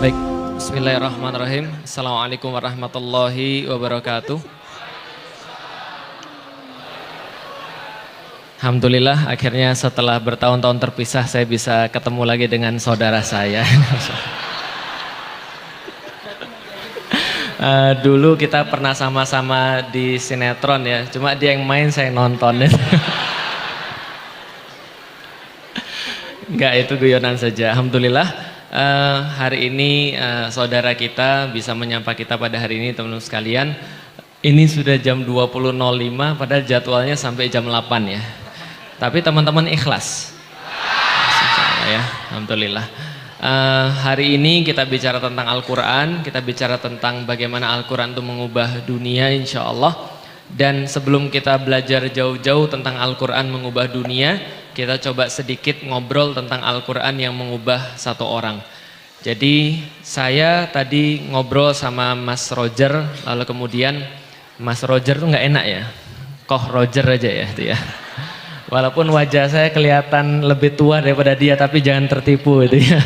Baik, bismillahirrahmanirrahim. Assalamualaikum warahmatullahi wabarakatuh. Alhamdulillah, akhirnya setelah bertahun-tahun terpisah saya bisa ketemu lagi dengan saudara saya. Dulu kita pernah sama-sama di sinetron ya, cuma dia yang main saya nonton. Enggak, itu guyonan saja. Alhamdulillah. Hari ini saudara kita bisa menyapa kita pada hari ini, teman-teman sekalian. Ini sudah jam 20.05 padahal jadwalnya sampai jam 8 ya. Tapi teman-teman ikhlas. Ya, alhamdulillah. Hari ini kita bicara tentang Al-Quran, kita bicara tentang bagaimana Al-Quran itu mengubah dunia insya Allah. Dan sebelum kita belajar jauh-jauh tentang Al-Quran mengubah dunia, kita coba sedikit ngobrol tentang Al-Quran yang mengubah satu orang. Jadi saya tadi ngobrol sama Mas Roger, lalu kemudian Mas Roger tuh nggak enak ya, Koh Roger aja ya itu ya. Walaupun wajah saya kelihatan lebih tua daripada dia, tapi jangan tertipu itu ya.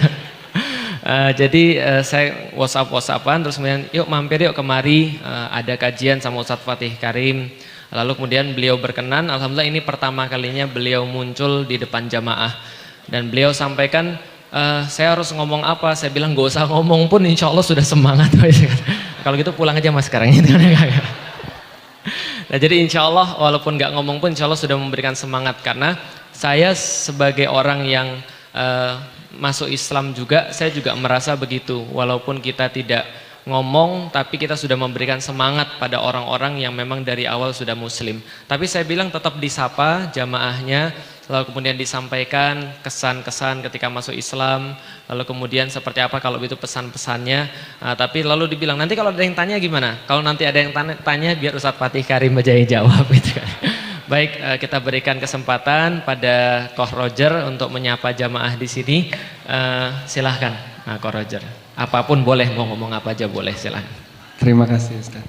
Jadi saya WhatsApp-WhatsAppan terus kemudian yuk mampir yuk kemari, ada kajian sama Ustadz Fatih Karim. Lalu kemudian beliau berkenan, alhamdulillah ini pertama kalinya beliau muncul di depan jamaah. Dan beliau sampaikan, saya harus ngomong apa? Saya bilang gak usah ngomong pun insya Allah sudah semangat. Kalau gitu pulang aja mas sekarang. Nah jadi insya Allah walaupun gak ngomong pun insya Allah sudah memberikan semangat. Karena saya sebagai orang yang masuk Islam juga, saya juga merasa begitu. Walaupun kita tidak ngomong, tapi kita sudah memberikan semangat pada orang-orang yang memang dari awal sudah muslim. Tapi saya bilang tetap disapa jamaahnya, lalu kemudian disampaikan kesan-kesan ketika masuk Islam, lalu kemudian seperti apa kalau itu pesan-pesannya. Tapi lalu dibilang nanti kalau ada yang tanya gimana? Kalau nanti ada yang tanya biar Ustadz Fatih Karim aja yang jawab gitu kan. Baik, kita berikan kesempatan pada Koh Roger untuk menyapa jamaah di sini. Silahkan, Koh Roger. Apapun boleh, mau ngomong apa aja boleh, silahkan. Terima kasih Ustaz.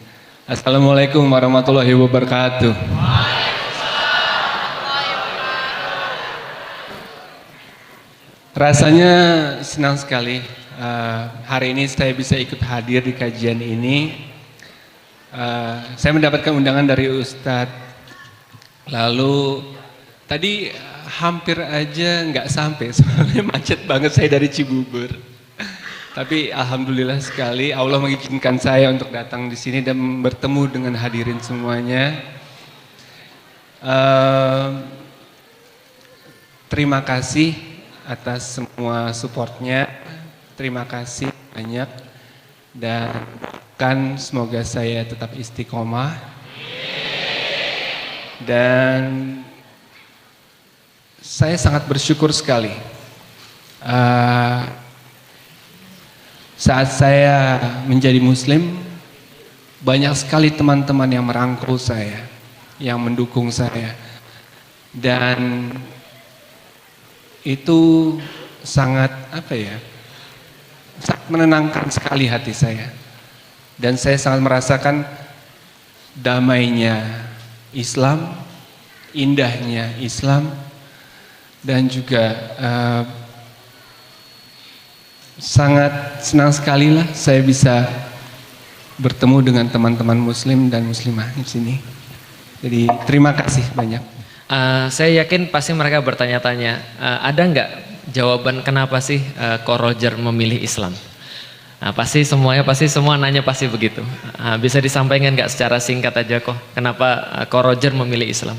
Assalamualaikum warahmatullahi wabarakatuh. Rasanya senang sekali hari ini saya bisa ikut hadir di kajian ini. Saya mendapatkan undangan dari Ustadz. Lalu tadi hampir aja nggak sampai, soalnya macet banget saya dari Cibubur. Tapi alhamdulillah sekali Allah mengizinkan saya untuk datang di sini dan bertemu dengan hadirin semuanya. Terima kasih atas semua supportnya. Terima kasih banyak dan kan semoga saya tetap istiqomah. Dan saya sangat bersyukur sekali. Saat saya menjadi muslim, banyak sekali teman-teman yang merangkul saya, yang mendukung saya. Dan itu sangat sangat menenangkan sekali hati saya. Dan saya sangat merasakan damainya Islam, indahnya Islam, dan juga sangat senang sekali lah saya bisa bertemu dengan teman-teman muslim dan muslimah di sini. Jadi terima kasih banyak. Saya yakin pasti mereka bertanya-tanya, ada nggak jawaban kenapa sih Koh Roger memilih Islam? Pasti semua nanya pasti begitu. Bisa disampaikan nggak secara singkat aja Koh, kenapa Koh Roger memilih Islam?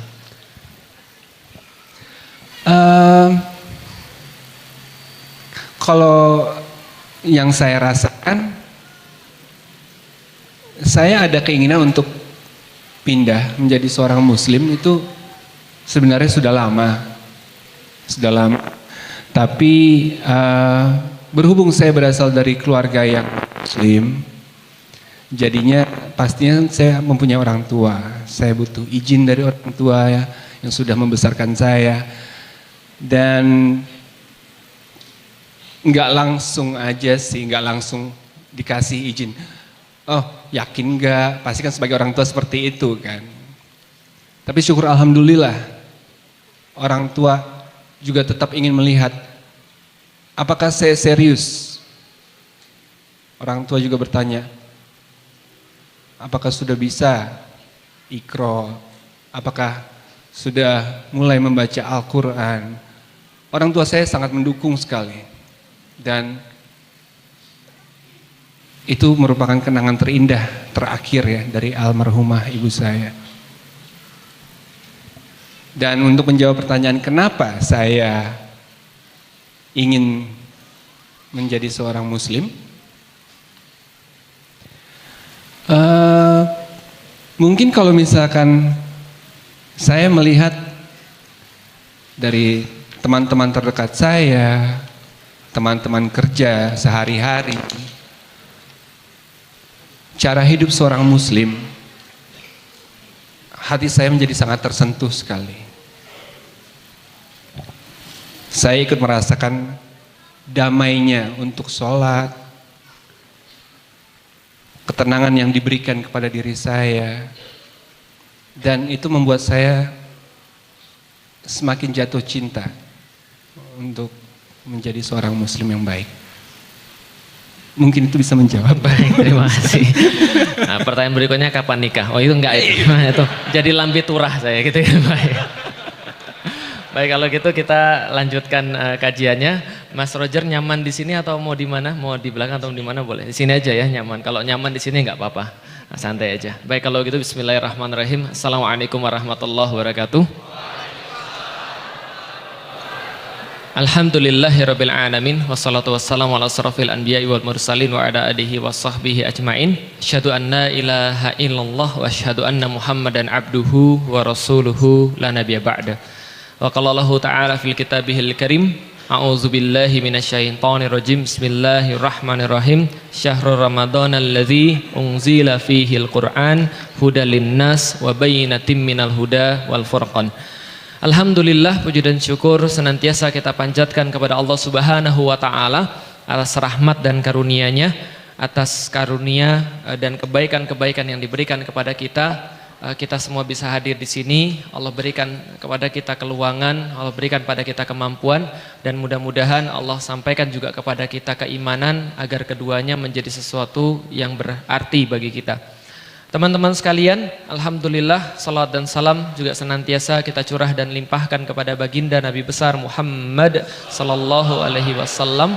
Kalau yang saya rasakan, saya ada keinginan untuk pindah menjadi seorang muslim itu sebenarnya sudah lama. Tapi berhubung saya berasal dari keluarga yang muslim, jadinya pastinya saya mempunyai orang tua. Saya butuh izin dari orang tua ya, yang sudah membesarkan saya. Dan nggak langsung aja sih, nggak langsung dikasih izin. Oh yakin nggak? Pasti kan sebagai orang tua seperti itu kan. Tapi syukur alhamdulillah orang tua juga tetap ingin melihat apakah saya serius orang tua juga bertanya, apakah sudah bisa Iqra? Apakah sudah mulai membaca Al-Quran? Orang tua saya sangat mendukung sekali. Dan itu merupakan kenangan terindah terakhir ya dari almarhumah ibu saya. Dan untuk menjawab pertanyaan kenapa saya ingin menjadi seorang muslim, mungkin kalau misalkan saya melihat dari teman-teman terdekat saya, teman-teman kerja sehari-hari, cara hidup seorang muslim, hati saya menjadi sangat tersentuh sekali. Saya ikut merasakan damainya untuk sholat, ketenangan yang diberikan kepada diri saya, dan itu membuat saya semakin jatuh cinta untuk menjadi seorang muslim yang baik. Mungkin itu bisa menjawab. Baik, terima kasih. Nah, pertanyaan berikutnya kapan nikah? Oh itu enggak itu. Itu jadi lambe turah saya gitu ya. Baik. Baik, kalau gitu kita lanjutkan kajiannya. Mas Roger nyaman di sini atau mau di mana? Mau di belakang atau di mana boleh? Di sini aja ya nyaman. Kalau nyaman di sini nggak apa-apa. Nah, santai aja. Baik, kalau gitu bismillahirrahmanirrahim. Assalamualaikum warahmatullahi wabarakatuh. Alhamdulillahirabbil alamin wassalatu wassalamu ala asrofil anbiya'i wal mursalin wa ala alihi washabbihi ajmain. Asyhadu an la ilaha illallah wa asyhadu anna Muhammadan abduhu wa rasuluhu la nabiyya ba'da. Wa qala Allahu ta'ala fil kitabihil karim, a'udzu billahi minasyaitonir rajim. Bismillahirrahmanirrahim. Syahrul ramadhanal ladzi unzila fihil qur'an hudal linnas wa bayyinatin minal huda wal furqan. Alhamdulillah, puji dan syukur senantiasa kita panjatkan kepada Allah Subhanahu wa taala atas rahmat dan karunia-Nya, atas karunia dan kebaikan-kebaikan yang diberikan kepada kita. Kita semua bisa hadir di sini. Allah berikan kepada kita keluangan, Allah berikan pada kita kemampuan, dan mudah-mudahan Allah sampaikan juga kepada kita keimanan agar keduanya menjadi sesuatu yang berarti bagi kita. Teman-teman sekalian, alhamdulillah salat dan salam juga senantiasa kita curah dan limpahkan kepada baginda Nabi besar Muhammad sallallahu alaihi wasallam,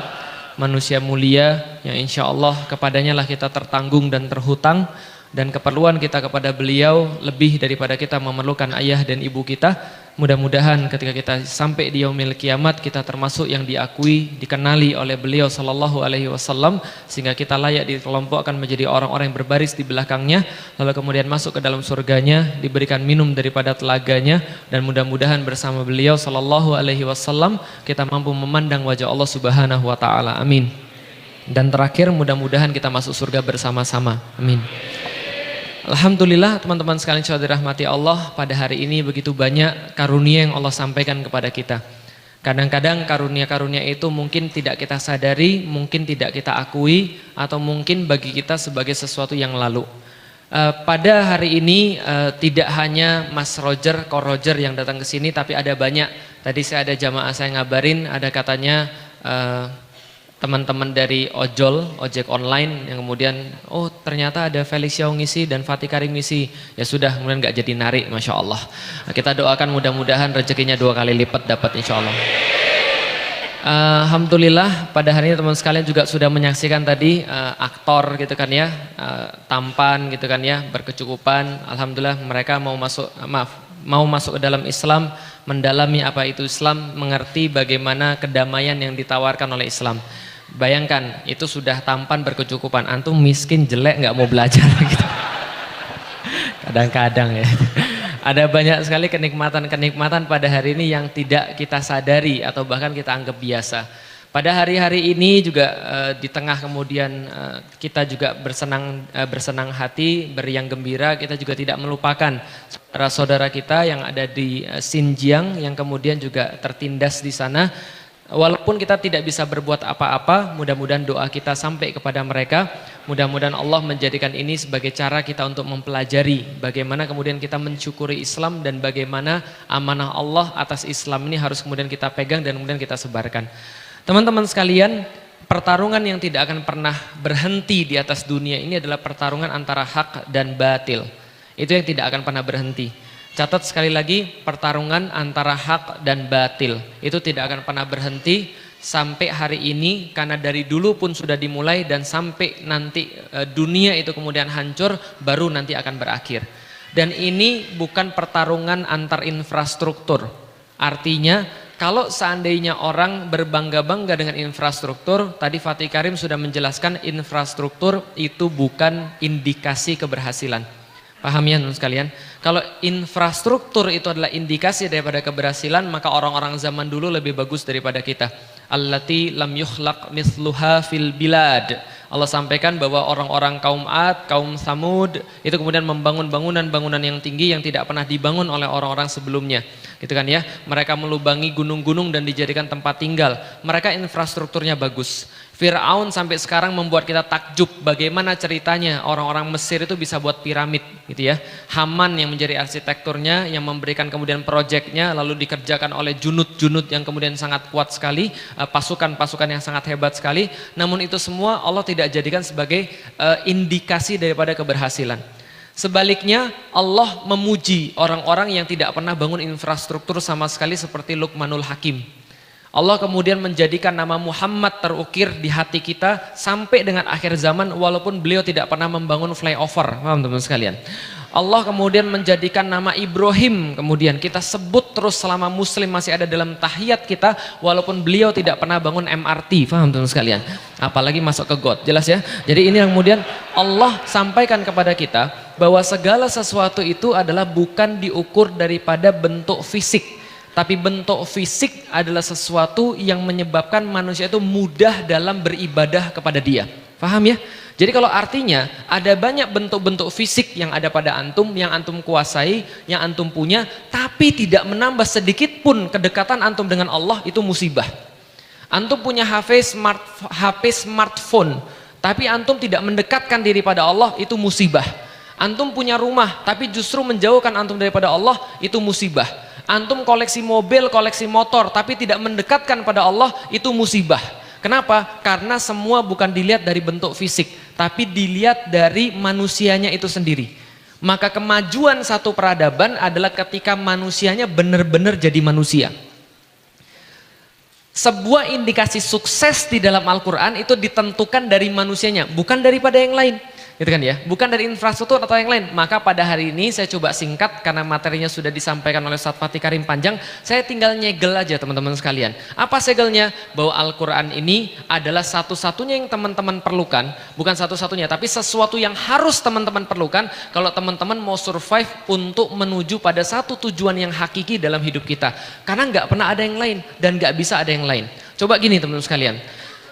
manusia mulia yang insyaallah kepadanya lah kita tertanggung dan terhutang, dan keperluan kita kepada beliau lebih daripada kita memerlukan ayah dan ibu kita. Mudah-mudahan ketika kita sampai di yaumil kiamat kita termasuk yang diakui, dikenali oleh beliau sallallahu alaihi wasallam, sehingga kita layak dikelompokkan menjadi orang-orang yang berbaris di belakangnya, lalu kemudian masuk ke dalam surganya, diberikan minum daripada telaganya, dan mudah-mudahan bersama beliau sallallahu alaihi wasallam kita mampu memandang wajah Allah Subhanahu wa taala. Amin. Dan terakhir, mudah-mudahan kita masuk surga bersama-sama. Amin. Alhamdulillah, teman-teman sekalian yang dirahmati Allah, pada hari ini begitu banyak karunia yang Allah sampaikan kepada kita. Kadang-kadang karunia-karunia itu mungkin tidak kita sadari, mungkin tidak kita akui, atau mungkin bagi kita sebagai sesuatu yang lalu. Pada hari ini tidak hanya Mas Roger, Ko Roger yang datang ke sini, tapi ada banyak. Tadi saya ada jamaah saya ngabarin, ada katanya teman-teman dari ojek online yang kemudian, oh ternyata ada Felicia ngisi dan Fatih Karim ngisi, ya sudah, kemudian nggak jadi narik, Masya Allah. Nah, kita doakan mudah-mudahan rezekinya 2 kali lipat dapat insya Allah. Alhamdulillah, pada hari ini teman sekalian juga sudah menyaksikan tadi aktor gitu kan ya, tampan gitu kan ya, berkecukupan. Alhamdulillah mereka mau masuk ke dalam Islam, mendalami apa itu Islam, mengerti bagaimana kedamaian yang ditawarkan oleh Islam. Bayangkan, itu sudah tampan berkecukupan, antum miskin jelek nggak mau belajar gitu. Kadang-kadang ya. Ada banyak sekali kenikmatan-kenikmatan pada hari ini yang tidak kita sadari atau bahkan kita anggap biasa. Pada hari-hari ini juga di tengah kemudian kita juga bersenang hati, beriang gembira, kita juga tidak melupakan saudara-saudara kita yang ada di Xinjiang yang kemudian juga tertindas di sana. Walaupun kita tidak bisa berbuat apa-apa, mudah-mudahan doa kita sampai kepada mereka. Mudah-mudahan Allah menjadikan ini sebagai cara kita untuk mempelajari bagaimana kemudian kita mensyukuri Islam dan bagaimana amanah Allah atas Islam ini harus kemudian kita pegang dan kemudian kita sebarkan. Teman-teman sekalian, pertarungan yang tidak akan pernah berhenti di atas dunia ini adalah pertarungan antara hak dan batil. Itu yang tidak akan pernah berhenti. Catat sekali lagi, pertarungan antara hak dan batil itu tidak akan pernah berhenti sampai hari ini, karena dari dulu pun sudah dimulai dan sampai nanti dunia itu kemudian hancur, baru nanti akan berakhir. Dan ini bukan pertarungan antar infrastruktur. Artinya kalau seandainya orang berbangga-bangga dengan infrastruktur, tadi Fatih Karim sudah menjelaskan infrastruktur itu bukan indikasi keberhasilan. Paham ya teman sekalian? Kalau infrastruktur itu adalah indikasi daripada keberhasilan, maka orang-orang zaman dulu lebih bagus daripada kita. Allati lam yukhlaq misluha fil bilad. Allah sampaikan bahwa orang-orang kaum Ad, kaum Samud itu kemudian membangun bangunan-bangunan yang tinggi yang tidak pernah dibangun oleh orang-orang sebelumnya. Gitu kan ya? Mereka melubangi gunung-gunung dan dijadikan tempat tinggal. Mereka infrastrukturnya bagus. Fir'aun sampai sekarang membuat kita takjub bagaimana ceritanya orang-orang Mesir itu bisa buat piramid gitu ya. Haman yang menjadi arsitekturnya, yang memberikan kemudian proyeknya, lalu dikerjakan oleh junut-junut yang kemudian sangat kuat sekali, pasukan-pasukan yang sangat hebat sekali. Namun itu semua Allah tidak jadikan sebagai indikasi daripada keberhasilan. Sebaliknya Allah memuji orang-orang yang tidak pernah bangun infrastruktur sama sekali seperti Luqmanul Hakim. Allah kemudian menjadikan nama Muhammad terukir di hati kita sampai dengan akhir zaman walaupun beliau tidak pernah membangun flyover. Paham teman-teman sekalian? Allah kemudian menjadikan nama Ibrahim kemudian kita sebut terus selama muslim masih ada dalam tahiyat kita walaupun beliau tidak pernah bangun MRT. Paham teman-teman sekalian? Apalagi masuk ke got. Jelas ya? Jadi ini yang kemudian Allah sampaikan kepada kita bahwa segala sesuatu itu adalah bukan diukur daripada bentuk fisik. Tapi bentuk fisik adalah sesuatu yang menyebabkan manusia itu mudah dalam beribadah kepada Dia. Paham ya? Jadi kalau artinya ada banyak bentuk-bentuk fisik yang ada pada antum, yang antum kuasai, yang antum punya, tapi tidak menambah sedikit pun kedekatan antum dengan Allah, itu musibah. Antum punya HP smartphone, tapi antum tidak mendekatkan diri pada Allah, itu musibah. Antum punya rumah, tapi justru menjauhkan antum daripada Allah, itu musibah. Antum koleksi mobil, koleksi motor, tapi tidak mendekatkan pada Allah, itu musibah. Kenapa? Karena semua bukan dilihat dari bentuk fisik, tapi dilihat dari manusianya itu sendiri. Maka kemajuan satu peradaban adalah ketika manusianya benar-benar jadi manusia. Sebuah indikasi sukses di dalam Al-Quran itu ditentukan dari manusianya, bukan daripada yang lain. Gitu kan ya, bukan dari infrastruktur atau yang lain. Maka pada hari ini saya coba singkat karena materinya sudah disampaikan oleh Ustaz Fatih Karim panjang. Saya tinggal nyegel aja teman-teman sekalian. Apa segelnya? Bahwa Al-Quran ini adalah satu-satunya yang teman-teman perlukan. Bukan satu-satunya, tapi sesuatu yang harus teman-teman perlukan kalau teman-teman mau survive untuk menuju pada satu tujuan yang hakiki dalam hidup kita. Karena nggak pernah ada yang lain dan nggak bisa ada yang lain. Coba gini teman-teman sekalian.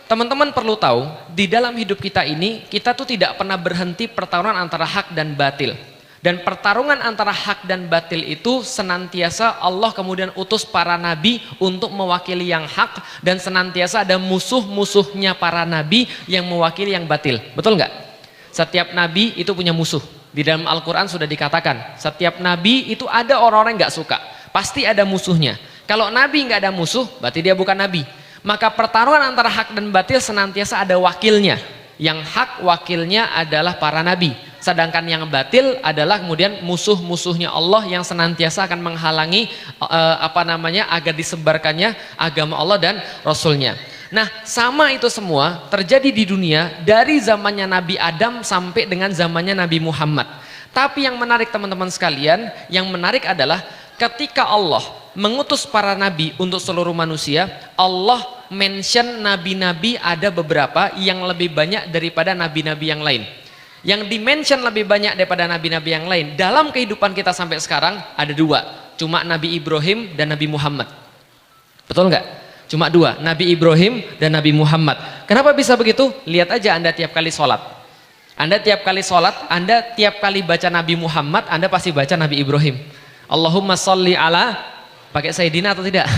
Teman-teman perlu tahu, di dalam hidup kita ini, kita tuh tidak pernah berhenti pertarungan antara hak dan batil. Dan pertarungan antara hak dan batil itu senantiasa Allah kemudian utus para nabi untuk mewakili yang hak, dan senantiasa ada musuh-musuhnya para nabi yang mewakili yang batil. Betul nggak? Setiap nabi itu punya musuh. Di dalam Al-Quran sudah dikatakan, setiap nabi itu ada orang-orang yang nggak suka. Pasti ada musuhnya. Kalau nabi nggak ada musuh, berarti dia bukan nabi. Maka pertarungan antara hak dan batil senantiasa ada wakilnya. Yang hak wakilnya adalah para nabi. Sedangkan yang batil adalah kemudian musuh-musuhnya Allah yang senantiasa akan menghalangi agar disebarkannya agama Allah dan Rasulnya. Nah, sama itu semua terjadi di dunia dari zamannya Nabi Adam sampai dengan zamannya Nabi Muhammad. Tapi yang menarik teman-teman sekalian, yang menarik adalah ketika Allah mengutus para nabi untuk seluruh manusia, Allah mention nabi-nabi ada beberapa yang lebih banyak daripada nabi-nabi yang lain. Yang dimention lebih banyak daripada nabi-nabi yang lain dalam kehidupan kita sampai sekarang ada dua, cuma Nabi Ibrahim dan Nabi Muhammad. Betul nggak? Cuma dua, Nabi Ibrahim dan Nabi Muhammad. Kenapa bisa begitu? Lihat aja Anda tiap kali sholat. Anda tiap kali sholat, Anda tiap kali baca Nabi Muhammad, Anda pasti baca Nabi Ibrahim. Allahumma sholli ala, pakai Sayyidina atau tidak?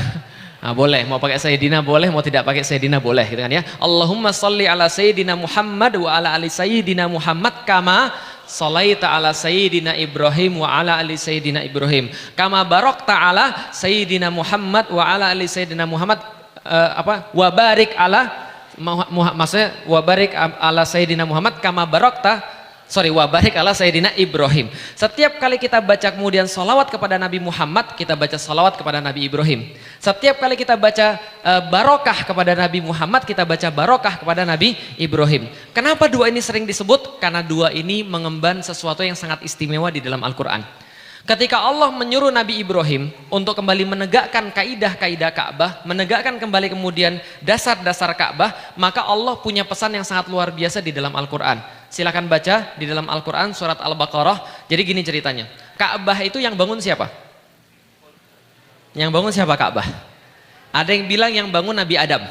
Nah, boleh, mau pakai Sayyidina boleh, mau tidak pakai Sayyidina boleh, gitu kan ya. Allahumma sholli ala Sayyidina Muhammad wa ala ali Sayyidina Muhammad kama sholaita ala Sayyidina Ibrahim wa ala ali Sayyidina Ibrahim kama barakta ala Sayyidina Muhammad wa ala ali Sayyidina Muhammad wa barik ala Maksudnya wabarik ala Sayyidina Muhammad kama barokta, wabarik ala Sayyidina Ibrahim. Setiap kali kita baca kemudian sholawat kepada Nabi Muhammad, kita baca sholawat kepada Nabi Ibrahim. Setiap kali kita baca barokah kepada Nabi Muhammad, kita baca barokah kepada Nabi Ibrahim. Kenapa dua ini sering disebut? Karena dua ini mengemban sesuatu yang sangat istimewa di dalam Al-Quran. Ketika Allah menyuruh Nabi Ibrahim untuk kembali menegakkan kaidah-kaidah Ka'bah, menegakkan kembali kemudian dasar-dasar Ka'bah, maka Allah punya pesan yang sangat luar biasa di dalam Al-Quran. Silakan baca di dalam Al-Quran surat Al-Baqarah. Jadi gini ceritanya, Ka'bah itu yang bangun siapa? Yang bangun siapa Ka'bah? Ada yang bilang yang bangun Nabi Adam.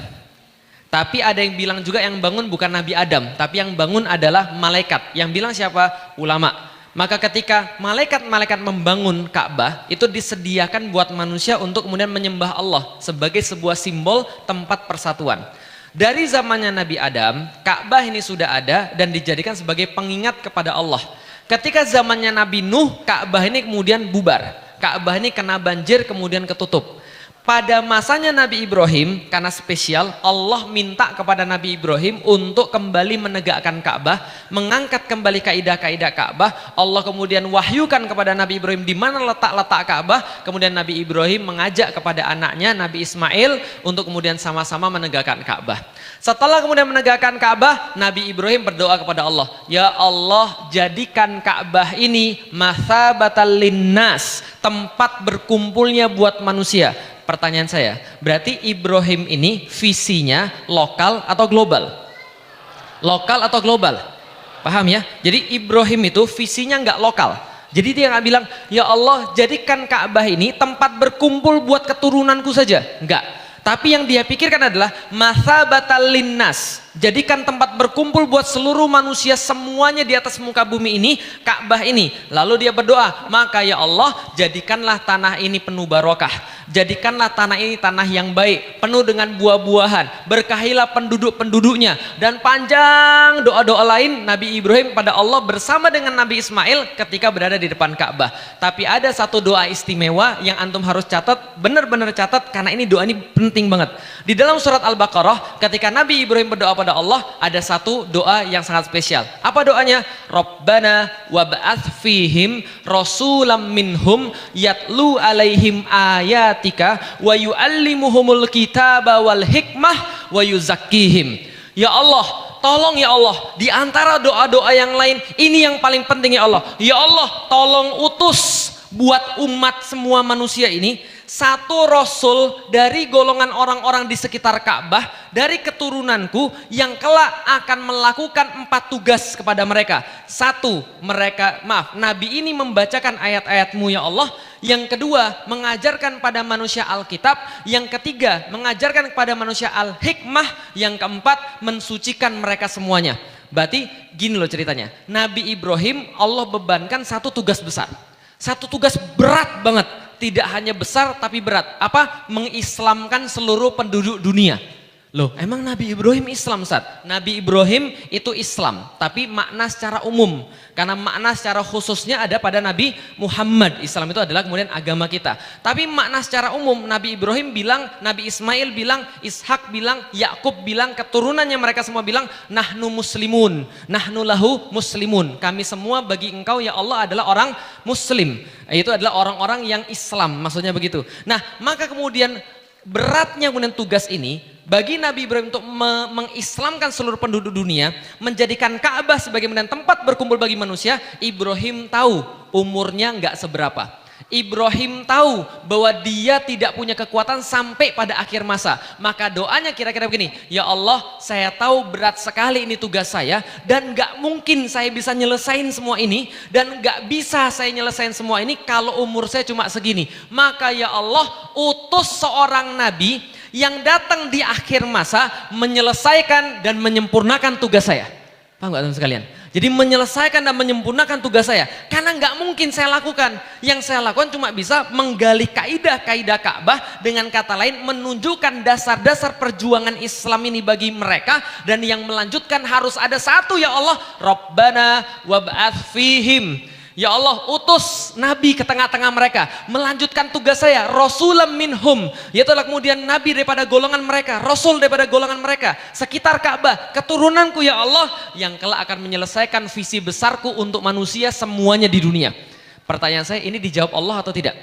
Tapi ada yang bilang juga yang bangun bukan Nabi Adam, tapi yang bangun adalah malaikat. Yang bilang siapa? Ulama. Maka ketika malaikat-malaikat membangun Ka'bah, itu disediakan buat manusia untuk kemudian menyembah Allah sebagai sebuah simbol tempat persatuan. Dari zamannya Nabi Adam, Ka'bah ini sudah ada dan dijadikan sebagai pengingat kepada Allah. Ketika zamannya Nabi Nuh, Ka'bah ini kemudian bubar. Ka'bah ini kena banjir kemudian ketutup. Pada masanya Nabi Ibrahim, karena spesial, Allah minta kepada Nabi Ibrahim untuk kembali menegakkan Ka'bah, mengangkat kembali kaidah-kaidah Ka'bah. Allah kemudian wahyukan kepada Nabi Ibrahim di mana letak-letak Ka'bah. Kemudian Nabi Ibrahim mengajak kepada anaknya Nabi Ismail untuk kemudian sama-sama menegakkan Ka'bah. Setelah kemudian menegakkan Ka'bah, Nabi Ibrahim berdoa kepada Allah, ya Allah, jadikan Ka'bah ini mathabatal linnas, tempat berkumpulnya buat manusia. Pertanyaan saya, berarti Ibrahim ini visinya lokal atau global? Lokal atau global? Paham ya? Jadi Ibrahim itu visinya nggak lokal. Jadi dia nggak bilang, ya Allah jadikan Ka'bah ini tempat berkumpul buat keturunanku saja. Enggak. Tapi yang dia pikirkan adalah mathabatal linnas. Jadikan tempat berkumpul buat seluruh manusia semuanya di atas muka bumi ini, Ka'bah ini. Lalu dia berdoa, maka ya Allah jadikanlah tanah ini penuh barokah. Jadikanlah tanah ini tanah yang baik, penuh dengan buah-buahan. Berkahilah penduduk-penduduknya. Dan panjang doa-doa lain Nabi Ibrahim pada Allah bersama dengan Nabi Ismail ketika berada di depan Ka'bah. Tapi ada satu doa istimewa yang antum harus catat, benar-benar catat, karena ini doa ini penting banget. Di dalam surat Al-Baqarah, ketika Nabi Ibrahim berdoa pada Allah, ada satu doa yang sangat spesial. Apa doanya? Rabbana wab'ats fihim rasulam minhum yatlu alaihim ayatika wa yu'allimuhumul kitaba wal hikmah wa yuzakkihim. Ya Allah, tolong ya Allah, di antara doa-doa yang lain, ini yang paling penting ya Allah. Ya Allah, tolong utus buat umat semua manusia ini satu rasul dari golongan orang-orang di sekitar Ka'bah, dari keturunanku yang kelak akan melakukan 4 tugas kepada mereka. Satu, Nabi ini membacakan ayat-ayatmu ya Allah. Yang kedua, mengajarkan pada manusia Alkitab. Yang ketiga, mengajarkan kepada manusia Al-Hikmah. Yang keempat, mensucikan mereka semuanya. Berarti gini loh ceritanya, Nabi Ibrahim Allah bebankan satu tugas besar. Satu tugas berat banget. Tidak hanya besar tapi berat. Apa? Mengislamkan seluruh penduduk dunia. Loh, emang Nabi Ibrahim Islam, Ustaz? Nabi Ibrahim itu Islam, tapi makna secara umum. Karena makna secara khususnya ada pada Nabi Muhammad. Islam itu adalah kemudian agama kita. Tapi makna secara umum, Nabi Ibrahim bilang, Nabi Ismail bilang, Ishak bilang, Yakub bilang, keturunannya mereka semua bilang, nahnu muslimun, nahnu lahu muslimun. Kami semua bagi engkau ya Allah adalah orang muslim. Itu adalah orang-orang yang Islam, maksudnya begitu. Nah, maka kemudian beratnya kemudian tugas ini bagi Nabi Ibrahim untuk mengislamkan seluruh penduduk dunia, menjadikan Ka'bah sebagai tempat berkumpul bagi manusia. Ibrahim tahu umurnya nggak seberapa. Ibrahim tahu bahwa dia tidak punya kekuatan sampai pada akhir masa. Maka doanya kira-kira begini, ya Allah, saya tahu berat sekali ini tugas saya dan gak mungkin saya bisa nyelesain semua ini, dan gak bisa saya nyelesain semua ini kalau umur saya cuma segini. Maka ya Allah, utus seorang nabi yang datang di akhir masa menyelesaikan dan menyempurnakan tugas saya. Paham gak teman sekalian? Jadi menyelesaikan dan menyempurnakan tugas saya. Karena nggak mungkin saya lakukan. Yang saya lakukan cuma bisa menggali kaidah-kaidah Ka'bah. Dengan kata lain menunjukkan dasar-dasar perjuangan Islam ini bagi mereka. Dan yang melanjutkan harus ada satu ya Allah. Rabbana wab'ats fihim. Ya Allah, utus nabi ke tengah-tengah mereka, melanjutkan tugas saya, rasulam minhum, yaitu kemudian nabi daripada golongan mereka, rasul daripada golongan mereka, sekitar Ka'bah, keturunanku ya Allah, yang kelak akan menyelesaikan visi besarku untuk manusia semuanya di dunia. Pertanyaan saya, ini dijawab Allah atau tidak?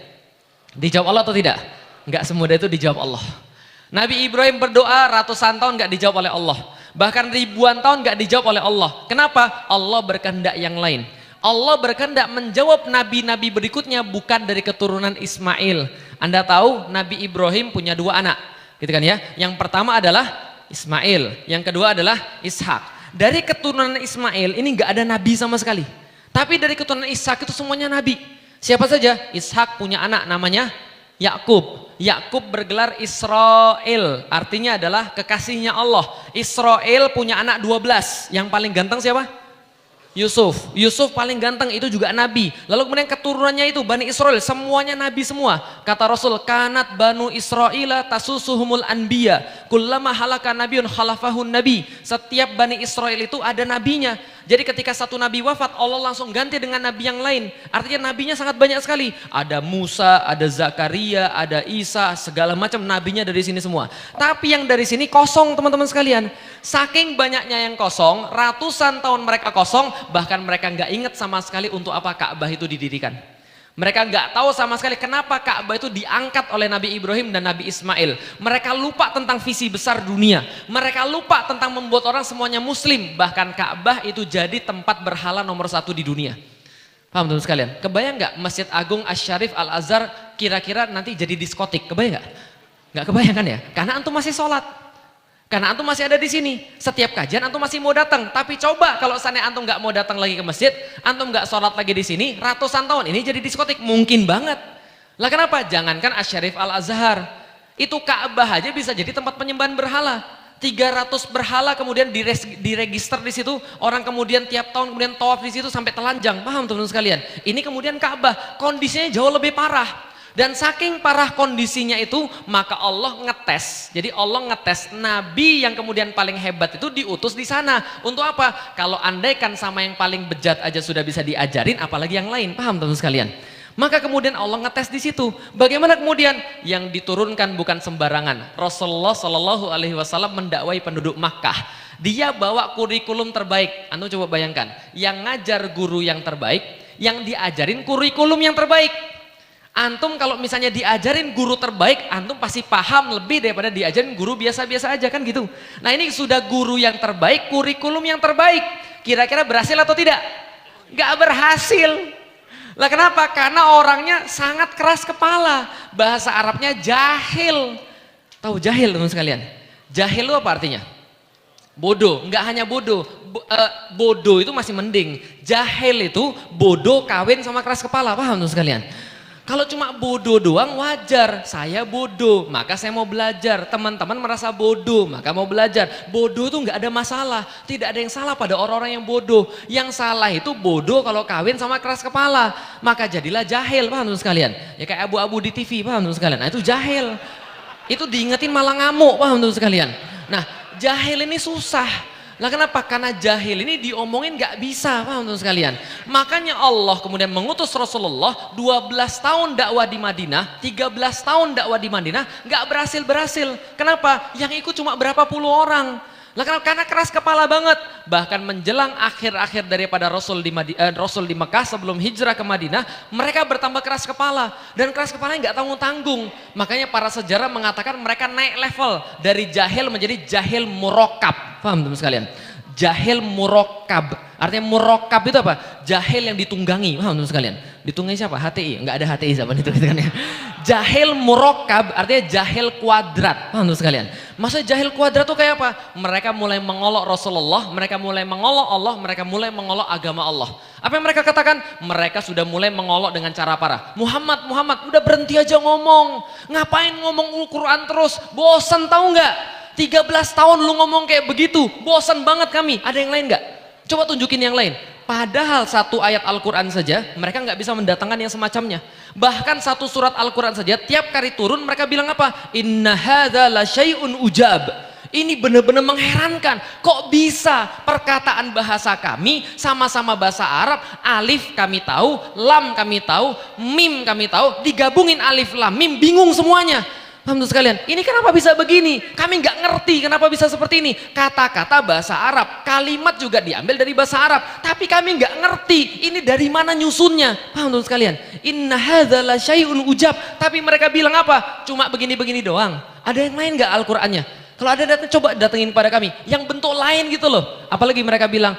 Dijawab Allah atau tidak? Enggak semudah itu dijawab Allah. Nabi Ibrahim berdoa ratusan tahun enggak dijawab oleh Allah. Bahkan ribuan tahun enggak dijawab oleh Allah. Kenapa? Allah berkehendak yang lain. Allah berkehendak menjawab nabi-nabi berikutnya bukan dari keturunan Ismail. Anda tahu Nabi Ibrahim punya 2 anak, gitu kan ya? Yang pertama adalah Ismail, yang kedua adalah Ishak. Dari keturunan Ismail ini enggak ada nabi sama sekali. Tapi dari keturunan Ishak itu semuanya nabi. Siapa saja? Ishak punya anak namanya Yakub. Yakub bergelar Israel, artinya adalah kekasihnya Allah. Israel punya anak 12. Yang paling ganteng siapa? Yusuf. Yusuf paling ganteng, itu juga nabi. Lalu kemudian keturunannya itu Bani Israel, semuanya nabi semua. Kata Rasul, kanat banu Israila tasusuhumul anbiya, kullama halaka nabiyun khalafahun nabi. Setiap Bani Israel itu ada nabinya. Jadi ketika satu nabi wafat, Allah langsung ganti dengan nabi yang lain. Artinya nabinya sangat banyak sekali. Ada Musa, ada Zakaria, ada Isa, segala macam nabinya dari sini semua. Tapi yang dari sini kosong, teman-teman sekalian. Saking banyaknya yang kosong, ratusan tahun mereka kosong, bahkan mereka nggak ingat sama sekali untuk apa Ka'bah itu didirikan. Mereka nggak tahu sama sekali kenapa Ka'bah itu diangkat oleh Nabi Ibrahim dan Nabi Ismail. Mereka lupa tentang visi besar dunia. Mereka lupa tentang membuat orang semuanya muslim. Bahkan Ka'bah itu jadi tempat berhala nomor 1 di dunia. Paham teman sekalian? Kebayang nggak Masjid Agung Asy-Syarif Al-Azhar kira-kira nanti jadi diskotik? Kebayang nggak? Nggak kebayang kan ya? Karena antum masih sholat. Karena antum masih ada di sini, setiap kajian antum masih mau datang. Tapi coba kalau seandainya antum nggak mau datang lagi ke masjid, antum nggak sholat lagi di sini, ratusan tahun ini jadi diskotik, mungkin banget. Lah kenapa? Jangankan Asy-Syarif Al-Azhar, itu Ka'bah aja bisa jadi tempat penyembahan berhala. 300 berhala kemudian diregister di situ, orang kemudian tiap tahun kemudian tawaf di situ sampai telanjang. Paham teman-teman sekalian? Ini kemudian Ka'bah, kondisinya jauh lebih parah. Dan saking parah kondisinya itu, maka Allah ngetes. Jadi Allah ngetes nabi yang kemudian paling hebat itu diutus di sana. Untuk apa? Kalau andaikan sama yang paling bejat aja sudah bisa diajarin, apalagi yang lain. Paham teman-teman sekalian? Maka kemudian Allah ngetes di situ. Bagaimana kemudian yang diturunkan bukan sembarangan. Rasulullah Shallallahu Alaihi Wasallam mendakwai penduduk Makkah. Dia bawa kurikulum terbaik. Anda coba bayangkan, yang ngajar guru yang terbaik, yang diajarin kurikulum yang terbaik. Antum kalau misalnya diajarin guru terbaik, antum pasti paham lebih daripada diajarin guru biasa-biasa aja kan gitu. Nah ini sudah guru yang terbaik, kurikulum yang terbaik. Kira-kira berhasil atau tidak? Gak berhasil. Lah kenapa? Karena orangnya sangat keras kepala. Bahasa Arabnya jahil. Tahu jahil teman sekalian? Jahil itu apa artinya? Bodoh. Enggak hanya bodoh. Bodoh itu masih mending. Jahil itu bodoh kawin sama keras kepala. Paham teman sekalian? Kalau cuma bodoh doang wajar, saya bodoh, maka saya mau belajar. Teman-teman merasa bodoh, maka mau belajar. Bodoh itu nggak ada masalah, tidak ada yang salah pada orang-orang yang bodoh. Yang salah itu bodoh kalau kawin sama keras kepala, maka jadilah jahil, paham teman sekalian? Ya kayak abu-abu di TV, paham teman sekalian? Nah itu jahil, itu diingetin malah ngamuk, paham teman sekalian? Nah jahil ini susah. Lah kenapa? Karena jahil ini diomongin gak bisa, paham teman sekalian? Makanya Allah kemudian mengutus Rasulullah 12 tahun dakwah di Madinah, 13 tahun dakwah di Madinah, gak berhasil-berhasil. Kenapa? Yang ikut cuma berapa puluh orang. Lah karena keras kepala banget. Bahkan menjelang akhir-akhir daripada Rasul di Mekah sebelum hijrah ke Madinah, mereka bertambah keras kepala. Dan keras kepalanya gak tanggung-tanggung. Makanya para sejarah mengatakan mereka naik level dari jahil menjadi jahil murakkab. Paham teman sekalian? Jahil murakkab. Artinya murakkab itu apa? Jahil yang ditunggangi. Paham teman sekalian? Ditunggangi siapa? HTI. Enggak ada HTI zaman itu gitu kan ya. Jahil murakkab artinya jahil kuadrat. Paham teman sekalian? Maksudnya jahil kuadrat itu kayak apa? Mereka mulai mengolok Rasulullah, mereka mulai mengolok Allah, mereka mulai mengolok agama Allah. Apa yang mereka katakan? Mereka sudah mulai mengolok dengan cara parah. Muhammad, udah berhenti aja ngomong. Ngapain ngomong Al-Quran terus? Bosan tahu nggak? 13 tahun lu ngomong kayak begitu, bosan banget kami. Ada yang lain nggak? Coba tunjukin yang lain. Padahal satu ayat Al-Quran saja, mereka nggak bisa mendatangkan yang semacamnya. Bahkan satu surat Al-Quran saja, tiap kali turun mereka bilang apa? Inna hadza la syai'un ujab. Ini benar-benar mengherankan. Kok bisa perkataan bahasa kami sama-sama bahasa Arab, alif kami tahu, lam kami tahu, mim kami tahu, digabungin alif lam mim bingung semuanya. Paham tuh sekalian? Ini kenapa bisa begini? Kami nggak ngerti kenapa bisa seperti ini. Kata-kata bahasa Arab, kalimat juga diambil dari bahasa Arab, tapi kami nggak ngerti ini dari mana nyusunnya. Paham tuh sekalian? Inna hadza la syai'un ujab. Tapi mereka bilang apa? Cuma begini-begini doang. Ada yang lain nggak Al-Qur'annya? Kalau ada coba datengin pada kami yang bentuk lain gitu loh. Apalagi mereka bilang,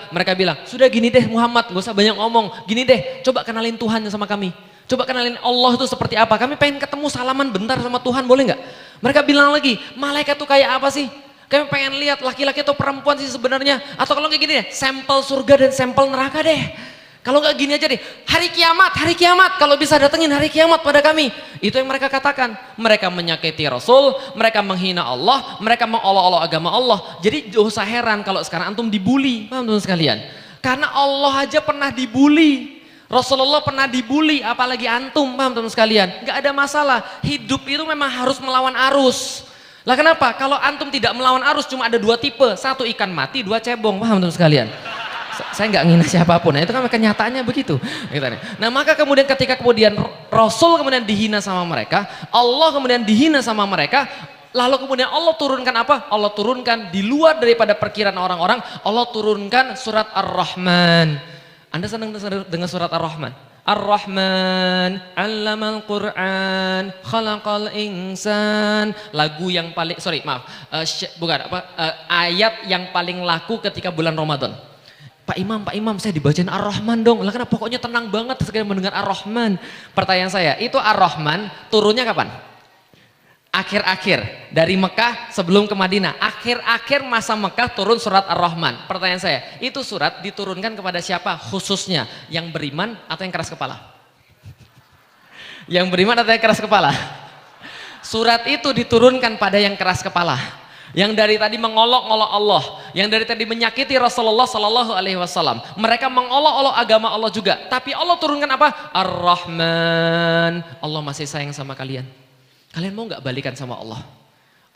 sudah gini deh Muhammad, gak usah banyak ngomong. Gini deh, coba kenalin Tuhan sama kami. Coba kenalin Allah itu seperti apa. Kami pengen ketemu salaman bentar sama Tuhan, boleh nggak? Mereka bilang lagi, malaikat tuh kayak apa sih? Kami pengen lihat laki-laki atau perempuan sih sebenarnya. Atau kalau kayak gini deh, sampel surga dan sampel neraka deh. Kalau nggak gini aja deh, hari kiamat, kalau bisa datengin hari kiamat pada kami. Itu yang mereka katakan. Mereka menyakiti Rasul, mereka menghina Allah, mereka mengolok-olok agama Allah. Jadi dosa heran kalau sekarang antum dibully, paham teman sekalian? Karena Allah aja pernah dibully. Rasulullah pernah dibully, apalagi antum, paham teman sekalian? Gak ada masalah, hidup itu memang harus melawan arus. Lah kenapa? Kalau antum tidak melawan arus cuma ada dua tipe, satu ikan mati, dua cebong, paham teman sekalian? Saya nggak ngina siapapun, nah itu kan kenyataannya begitu. Nah maka kemudian ketika Rasul kemudian dihina sama mereka, Allah kemudian dihina sama mereka, lalu kemudian Allah turunkan apa? Allah turunkan di luar daripada perkiraan orang-orang, Allah turunkan surat Ar-Rahman. Anda senang dengan surat Ar-Rahman? Ar-Rahman, 'allamal Qur'an, khalaqal insan. Lagu yang paling, ayat yang paling laku ketika bulan Ramadan. Pak Imam, saya dibacain Ar-Rahman dong. Lah kenapa pokoknya tenang banget sekali mendengar Ar-Rahman. Pertanyaan saya, itu Ar-Rahman turunnya kapan? Akhir-akhir dari Mekah sebelum ke Madinah, akhir-akhir masa Mekah turun surat Ar-Rahman. Pertanyaan saya, itu surat diturunkan kepada siapa khususnya? Yang beriman atau yang keras kepala? Yang beriman atau yang keras kepala? Surat itu diturunkan pada yang keras kepala, yang dari tadi mengolok-olok Allah, yang dari tadi menyakiti Rasulullah Sallallahu Alaihi Wasallam. Mereka mengolok-olok agama Allah juga, tapi Allah turunkan apa? Ar-Rahman. Allah masih sayang sama kalian. Kalian mau nggak balikan sama Allah?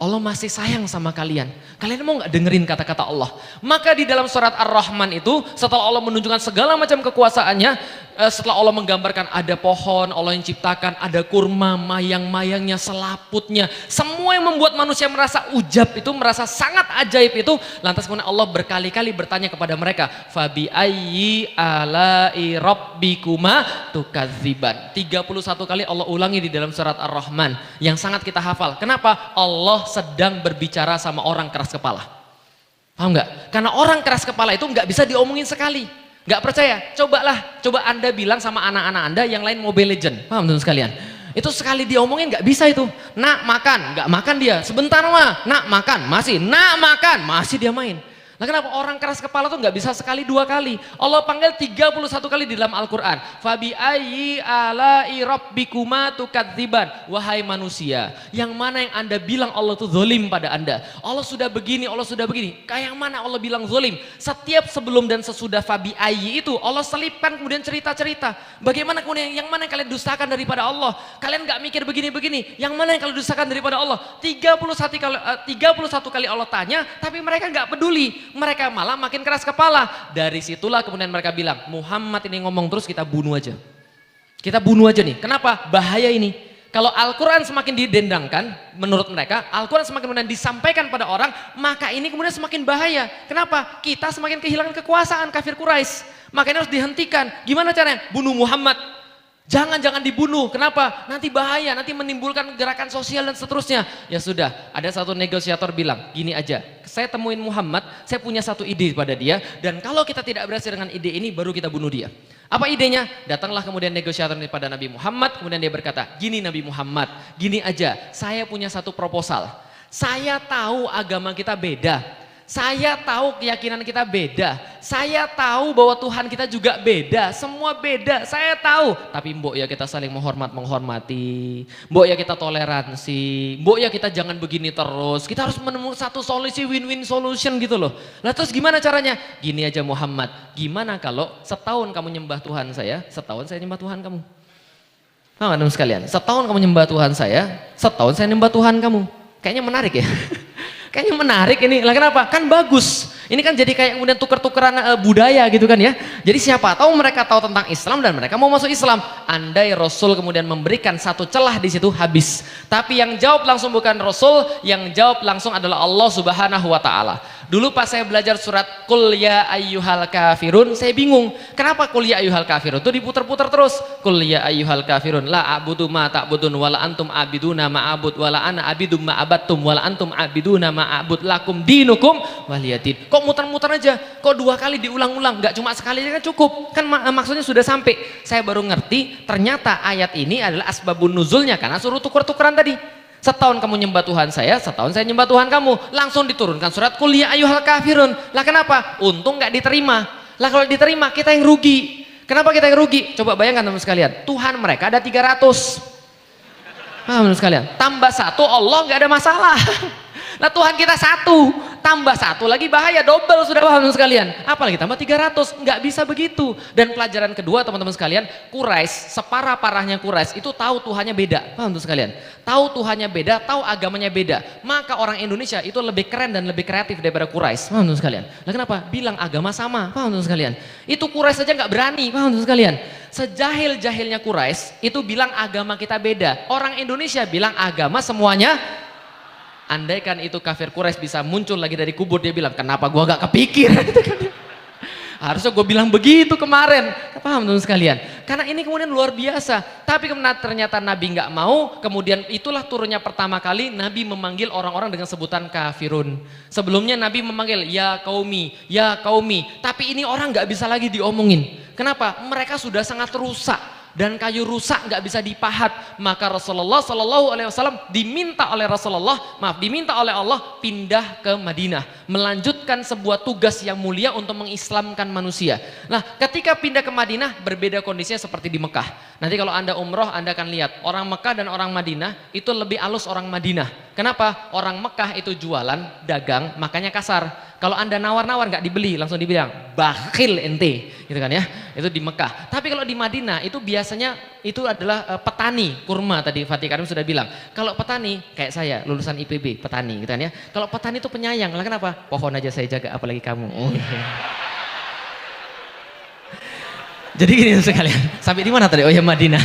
Allah masih sayang sama kalian. Kalian mau nggak dengerin kata-kata Allah? Maka di dalam surat Ar-Rahman itu, setelah Allah menunjukkan segala macam kekuasaannya, setelah Allah menggambarkan ada pohon, Allah yang ciptakan, ada kurma, mayang-mayangnya, selaputnya, semua yang membuat manusia merasa ujab itu, merasa sangat ajaib itu, lantas kemudian Allah berkali-kali bertanya kepada mereka, fabi ayyi alai rabbikuma tukadziban. 31 kali Allah ulangi di dalam surat Ar-Rahman yang sangat kita hafal. Kenapa? Allah sedang berbicara sama orang keras kepala. Paham nggak? Karena orang keras kepala itu nggak bisa diomongin sekali. Nggak percaya? Coba Anda bilang sama anak-anak Anda yang lain Mobile Legend. Paham teman sekalian? Itu sekali diomongin nggak bisa itu. Nak makan, nggak makan dia. Sebentar mah, nak makan, masih dia main. Nah kenapa orang keras kepala tuh nggak bisa sekali dua kali? Allah panggil 31 kali di dalam Al-Quran. Fabi ayyi alai rabbikuma tukadziban. Wahai manusia, yang mana yang Anda bilang Allah tuh zolim pada Anda? Allah sudah begini, Allah sudah begini. Kayak yang mana Allah bilang zolim? Setiap sebelum dan sesudah fabi ayyi itu Allah selipkan kemudian cerita-cerita. Bagaimana kemudian yang mana yang kalian dustakan daripada Allah? Kalian nggak mikir begini-begini. Yang mana yang kalian dustakan daripada Allah? 31 kali Allah tanya, tapi mereka nggak peduli. Mereka malah makin keras kepala. Dari situlah kemudian mereka bilang, Muhammad ini ngomong terus, kita bunuh aja. Kita bunuh aja nih. Kenapa? Bahaya ini. Kalau Al-Quran semakin didendangkan, menurut mereka, Al-Quran semakin kemudian disampaikan pada orang, maka ini kemudian semakin bahaya. Kenapa? Kita semakin kehilangan kekuasaan kafir Quraisy. Makanya harus dihentikan. Gimana caranya? Bunuh Muhammad. Jangan dibunuh. Kenapa? Nanti bahaya, nanti menimbulkan gerakan sosial dan seterusnya. Ya sudah, ada satu negosiator bilang, gini aja, saya temuin Muhammad, saya punya satu ide pada dia, dan kalau kita tidak berhasil dengan ide ini, baru kita bunuh dia. Apa idenya? Datanglah kemudian negosiator pada Nabi Muhammad, kemudian dia berkata, gini Nabi Muhammad, gini aja, saya punya satu proposal. Saya tahu agama kita beda. Saya tahu keyakinan kita beda. Saya tahu bahwa Tuhan kita juga beda. Semua beda, saya tahu. Tapi mbok ya kita saling menghormati. Mbok ya kita toleransi. Mbok ya kita jangan begini terus. Kita harus menemukan satu solusi win-win solution gitu loh. Lah terus gimana caranya? Gini aja Muhammad. Gimana kalau setahun kamu nyembah Tuhan saya, setahun saya nyembah Tuhan kamu. Nah, teman sekalian, setahun kamu nyembah Tuhan saya, setahun saya nyembah Tuhan kamu. Kayaknya menarik ya. Kayaknya menarik ini. Lah kenapa? Kan bagus. Ini kan jadi kayak kemudian tuker-tukeran budaya gitu kan ya. Jadi siapa tahu mereka tahu tentang Islam dan mereka mau masuk Islam. Andai Rasul kemudian memberikan satu celah di situ habis. Tapi yang jawab langsung bukan Rasul, yang jawab langsung adalah Allah Subhanahu wa taala. Dulu pas saya belajar surat Qul ya ayyuhal kafirun, saya bingung. Kenapa Qul ya ayyuhal kafirun itu diputar-putar terus? Qul ya ayyuhal kafirun la a'budu ma ta'budun wala antum abiduna ma a'bud wala ana abidum ma abattum wala antum abiduna ma a'bud lakum dinukum waliyadin. Kok muter-muter aja? Kok 2 kali diulang-ulang? Enggak cuma sekali kan cukup. Kan maksudnya sudah sampai. Saya baru ngerti ternyata ayat ini adalah asbabun nuzulnya karena suruh tuker-tukeran tadi. Setahun kamu nyembah Tuhan saya, setahun saya nyembah Tuhan kamu. Langsung diturunkan surat Qul ya ayyuhal kafirun. Lah kenapa? Untung nggak diterima. Lah kalau diterima kita yang rugi. Kenapa kita yang rugi? Coba bayangkan teman sekalian. Tuhan mereka ada 300. Paham teman sekalian? Tambah 1 Allah nggak ada masalah. Nah Tuhan kita 1, tambah 1 lagi bahaya, double sudah paham sekalian. Apalagi tambah 300, nggak bisa begitu. Dan pelajaran kedua teman-teman sekalian, Quraisy, separah-parahnya Quraisy itu tahu Tuhannya beda, paham sekalian? Tahu Tuhannya beda, tahu agamanya beda. Maka orang Indonesia itu lebih keren dan lebih kreatif daripada Quraisy, paham sekalian? Nah kenapa? Bilang agama sama, paham sekalian? Itu Quraisy saja nggak berani, paham sekalian? Sejahil-jahilnya Quraisy itu bilang agama kita beda. Orang Indonesia bilang agama semuanya. Andaikan itu kafir Quraisy bisa muncul lagi dari kubur, dia bilang kenapa gua gak kepikir. Harusnya gue bilang begitu kemarin. Paham teman sekalian? Karena ini kemudian luar biasa. Tapi ternyata Nabi nggak mau. Kemudian itulah turunnya pertama kali Nabi memanggil orang-orang dengan sebutan kafirun. Sebelumnya Nabi memanggil ya kaumi, ya kaumi. Tapi ini orang nggak bisa lagi diomongin. Kenapa? Mereka sudah sangat rusak. Dan kayu rusak nggak bisa dipahat. Maka Rasulullah Shallallahu Alaihi Wasallam diminta oleh Allah pindah ke Madinah, melanjutkan sebuah tugas yang mulia untuk mengislamkan manusia. Nah, ketika pindah ke Madinah berbeda kondisinya seperti di Mekah. Nanti kalau Anda umroh Anda akan lihat orang Mekah dan orang Madinah itu lebih halus orang Madinah. Kenapa? Orang Mekah itu jualan, dagang, makanya kasar. Kalau Anda nawar-nawar nggak dibeli, langsung dibilang bakhil ente, gitu kan ya. Itu di Mekah. Tapi kalau di Madinah itu biasanya itu adalah petani kurma, tadi Fatih Karim sudah bilang. Kalau petani kayak saya lulusan IPB, petani gitu kan ya. Kalau petani itu penyayang, lah kenapa? Pohon aja saya jaga apalagi kamu. Oh, iya. Jadi gini sekalian, sampai di mana tadi? Oh ya Madinah.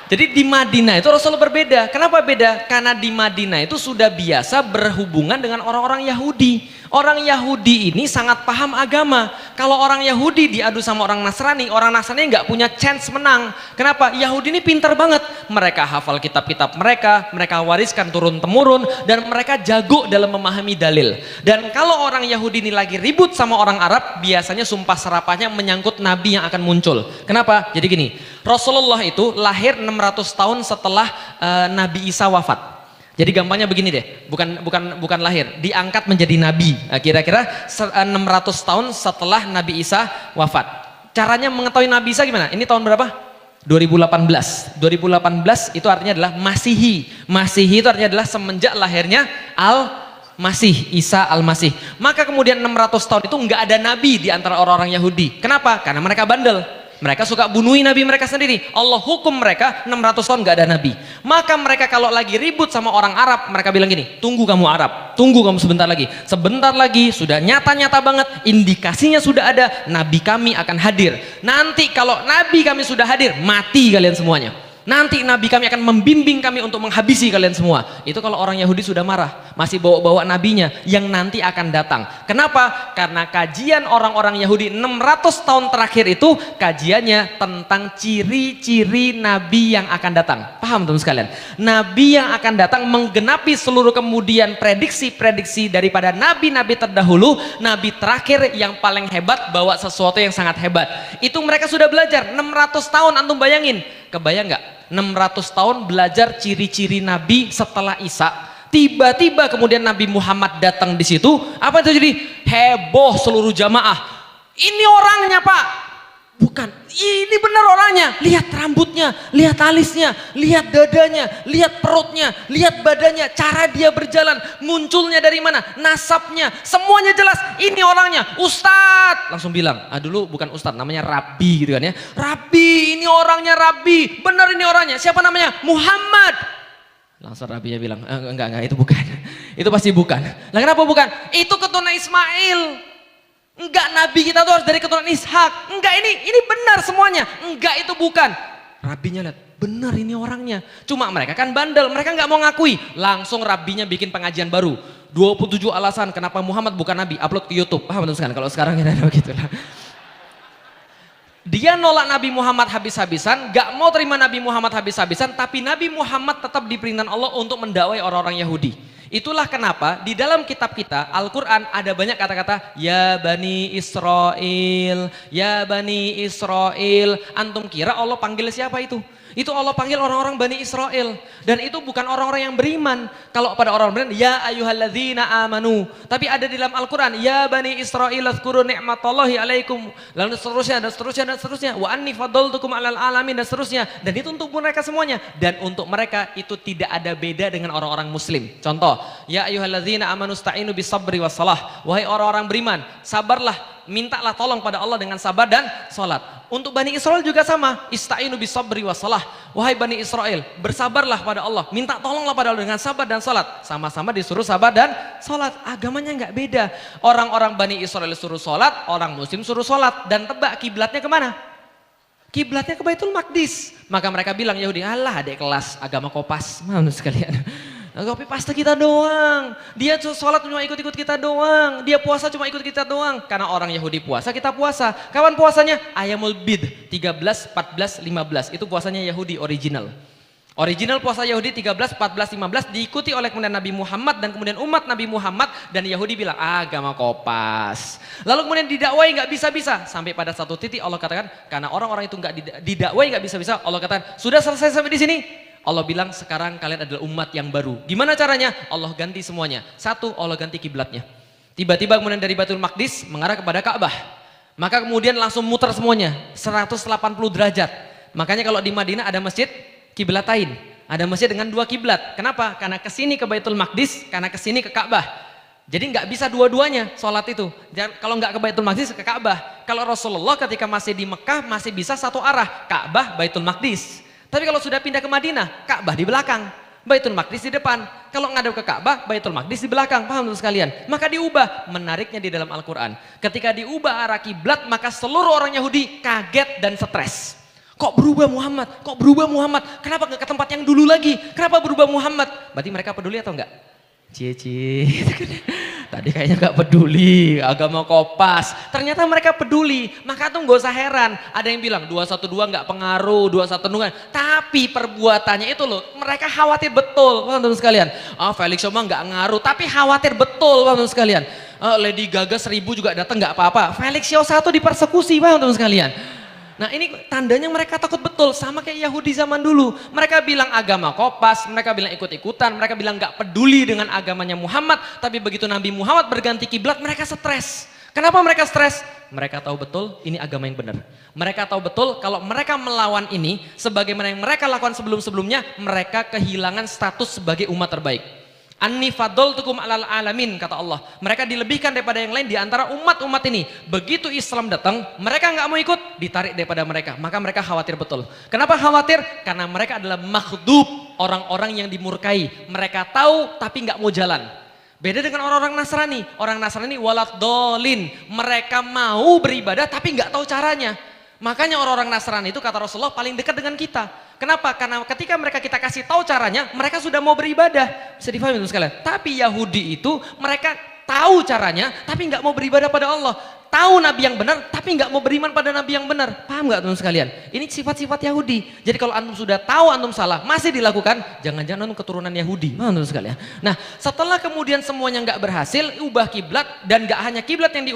Jadi di Madinah itu Rasul berbeda. Kenapa beda? Karena di Madinah itu sudah biasa berhubungan dengan orang-orang Yahudi. Orang Yahudi ini sangat paham agama. Kalau orang Yahudi diadu sama orang Nasrani nggak punya chance menang. Kenapa? Yahudi ini pintar banget. Mereka hafal kitab-kitab mereka wariskan turun-temurun, dan mereka jago dalam memahami dalil. Dan kalau orang Yahudi ini lagi ribut sama orang Arab, biasanya sumpah serapahnya menyangkut Nabi yang akan muncul. Kenapa? Jadi gini, Rasulullah itu lahir 600 tahun setelah Nabi Isa wafat. Jadi gampangnya begini deh, bukan lahir, diangkat menjadi nabi. Nah, kira-kira 600 tahun setelah Nabi Isa wafat. Caranya mengetahui Nabi Isa gimana? Ini tahun berapa? 2018. 2018 itu artinya adalah Masihi. Masihi itu artinya adalah semenjak lahirnya Al-Masih, Isa Al-Masih. Maka kemudian 600 tahun itu nggak ada nabi di antara orang-orang Yahudi. Kenapa? Karena mereka bandel. Mereka suka bunuhi nabi mereka sendiri. Allah hukum mereka 600 tahun gak ada nabi. Maka mereka kalau lagi ribut sama orang Arab, mereka bilang gini, tunggu kamu Arab, tunggu kamu sebentar lagi. Sebentar lagi sudah nyata-nyata banget, indikasinya sudah ada, nabi kami akan hadir. Nanti kalau nabi kami sudah hadir, mati kalian semuanya. Nanti nabi kami akan membimbing kami untuk menghabisi kalian semua. Itu kalau orang Yahudi sudah marah, masih bawa-bawa nabinya yang nanti akan datang. Kenapa? Karena kajian orang-orang Yahudi 600 tahun terakhir itu kajiannya tentang ciri-ciri nabi yang akan datang. Paham teman sekalian? Nabi yang akan datang menggenapi seluruh kemudian prediksi-prediksi daripada nabi-nabi terdahulu. Nabi terakhir yang paling hebat bawa sesuatu yang sangat hebat. Itu mereka sudah belajar 600 tahun, antum bayangin. Kebayang nggak? 600 tahun belajar ciri-ciri Nabi setelah Isa. Tiba-tiba kemudian Nabi Muhammad datang di situ. Apa itu jadi? Heboh seluruh jamaah. Ini orangnya Pak. Bukan, ini benar orangnya. Lihat rambutnya, lihat alisnya, lihat dadanya, lihat perutnya, lihat badannya, cara dia berjalan, munculnya dari mana, nasabnya, semuanya jelas. Ini orangnya, Ustadz. Langsung bilang, dulu bukan Ustadz, namanya Rabbi gitu kan ya. Rabbi, ini orangnya Rabbi. Benar ini orangnya. Siapa namanya? Muhammad. Langsung Rabbinya bilang, enggak, itu bukan. Itu pasti bukan. Lah kenapa bukan? Itu keturunan Ismail. Enggak, nabi kita tuh harus dari keturunan Ishak. Enggak, ini benar semuanya. Enggak, itu bukan. Rabinya lihat, benar ini orangnya. Cuma mereka kan bandel, mereka nggak mau ngakui. Langsung rabinya bikin pengajian baru. 27 alasan kenapa Muhammad bukan nabi, upload ke YouTube. Paham teman sekalian? Kalau sekarang kita ada begitu lah. Dia nolak Nabi Muhammad habis-habisan, gak mau terima Nabi Muhammad habis-habisan, tapi Nabi Muhammad tetap diperintahkan Allah untuk mendakwai orang-orang Yahudi. Itulah kenapa di dalam kitab kita, Al-Quran, ada banyak kata-kata, ya Bani Israel, ya Bani Israel. Antum kira Allah panggil siapa itu? Itu Allah panggil orang-orang Bani Israel. Dan itu bukan orang-orang yang beriman. Kalau pada orang beriman, ya ayyuhalladzina amanu. Tapi ada di dalam Al-Quran, ya Bani Israel azkuru ni'matallahi alaikum. Lalu seterusnya, dan seterusnya, dan seterusnya. Wa anni faddaltukum alal alamin, dan seterusnya. Dan itu untuk mereka semuanya. Dan untuk mereka itu tidak ada beda dengan orang-orang muslim. Contoh, ya ayyuhalladzina amanu sta'inu bisabri wassalah. Wahai orang-orang beriman, sabarlah, mintalah tolong pada Allah dengan sabar dan salat. Untuk Bani Israel juga sama, ista'inu bisabri wassalah. Wahai Bani Israel, bersabarlah pada Allah, minta tolonglah pada Allah dengan sabar dan salat. Sama-sama disuruh sabar dan salat. Agamanya nggak beda. Orang-orang Bani Israel suruh salat, orang muslim suruh salat. Dan tebak kiblatnya kemana? Kiblatnya ke Baitul Maqdis. Maka mereka bilang Yahudi, alah adik kelas agama kopas. Maaf sekalian. Kopi pasta kita doang. Dia sholat cuma ikut-ikut kita doang. Dia puasa cuma ikut kita doang. Karena orang Yahudi puasa, kita puasa. Kapan puasanya? Ayamul Bid 13, 14, 15. Itu puasanya Yahudi original. Original puasa Yahudi 13, 14, 15 diikuti oleh kemudian Nabi Muhammad dan kemudian umat Nabi Muhammad, dan Yahudi bilang agama kopas. Lalu kemudian didakwai nggak bisa-bisa, sampai pada satu titik Allah katakan karena orang-orang itu nggak didakwai nggak bisa-bisa, Allah katakan sudah selesai sampai di sini. Allah bilang sekarang kalian adalah umat yang baru. Gimana caranya? Allah ganti semuanya. Satu, Allah ganti kiblatnya. Tiba-tiba kemudian dari Baitul Maqdis mengarah kepada Ka'bah. Maka kemudian langsung muter semuanya 180 derajat. Makanya kalau di Madinah ada masjid kiblatain. Ada masjid dengan dua kiblat. Kenapa? Karena kesini ke Baitul Maqdis, karena kesini ke Ka'bah. Jadi nggak bisa dua-duanya sholat itu. Kalau nggak ke Baitul Maqdis ke Ka'bah. Kalau Rasulullah ketika masih di Mekah masih bisa satu arah, Ka'bah Baitul Maqdis. Tapi kalau sudah pindah ke Madinah, Ka'bah di belakang, Baitul Maqdis di depan. Kalau ngadep ke Ka'bah, Baitul Maqdis di belakang. Paham teman sekalian? Maka diubah. Menariknya di dalam Al-Quran, ketika diubah arah kiblat, maka seluruh orang Yahudi kaget dan stres. Kok berubah Muhammad? Kok berubah Muhammad? Kenapa nggak ke tempat yang dulu lagi? Kenapa berubah Muhammad? Berarti mereka peduli atau enggak? Cie-cie. Tadi kayaknya gak peduli, agama kopas. Ternyata mereka peduli, maka tuh gak usah heran. Ada yang bilang 212 gak pengaruh, 212 tapi perbuatannya itu loh, mereka khawatir betul, teman-teman sekalian. Felix Soma gak ngaruh, tapi khawatir betul, teman-teman sekalian. Lady Gaga 1000 juga datang gak apa-apa. Felix Show 1 dipersekusi, teman-teman sekalian. Nah ini tandanya mereka takut betul, sama kayak Yahudi zaman dulu. Mereka bilang agama kopas, mereka bilang ikut-ikutan, mereka bilang gak peduli dengan agamanya Muhammad. Tapi begitu Nabi Muhammad berganti kiblat, mereka stres. Kenapa mereka stres? Mereka tahu betul ini agama yang benar. Mereka tahu betul kalau mereka melawan ini, sebagaimana yang mereka lakukan sebelum-sebelumnya, mereka kehilangan status sebagai umat terbaik. Anni faddaltukum alal alamin, kata Allah. Mereka dilebihkan daripada yang lain di antara umat-umat ini. Begitu Islam datang, mereka nggak mau ikut, ditarik daripada mereka. Maka mereka khawatir betul. Kenapa khawatir? Karena mereka adalah makhdub, orang-orang yang dimurkai. Mereka tahu tapi nggak mau jalan. Beda dengan orang-orang Nasrani. Orang Nasrani walat dolin. Mereka mau beribadah tapi nggak tahu caranya. Makanya orang-orang Nasrani itu kata Rasulullah paling dekat dengan kita. Kenapa? Karena ketika kita kasih tahu caranya, mereka sudah mau beribadah. Bisa difahami sekalian. Tapi Yahudi itu mereka tahu caranya, tapi nggak mau beribadah pada Allah. Tahu Nabi yang benar, tapi nggak mau beriman pada Nabi yang benar. Paham nggak teman sekalian? Ini sifat-sifat Yahudi. Jadi kalau antum sudah tahu antum salah, masih dilakukan, jangan-jangan antum keturunan Yahudi. Paham teman sekalian? Nah, setelah kemudian semuanya nggak berhasil, ubah kiblat, dan nggak hanya kiblat yang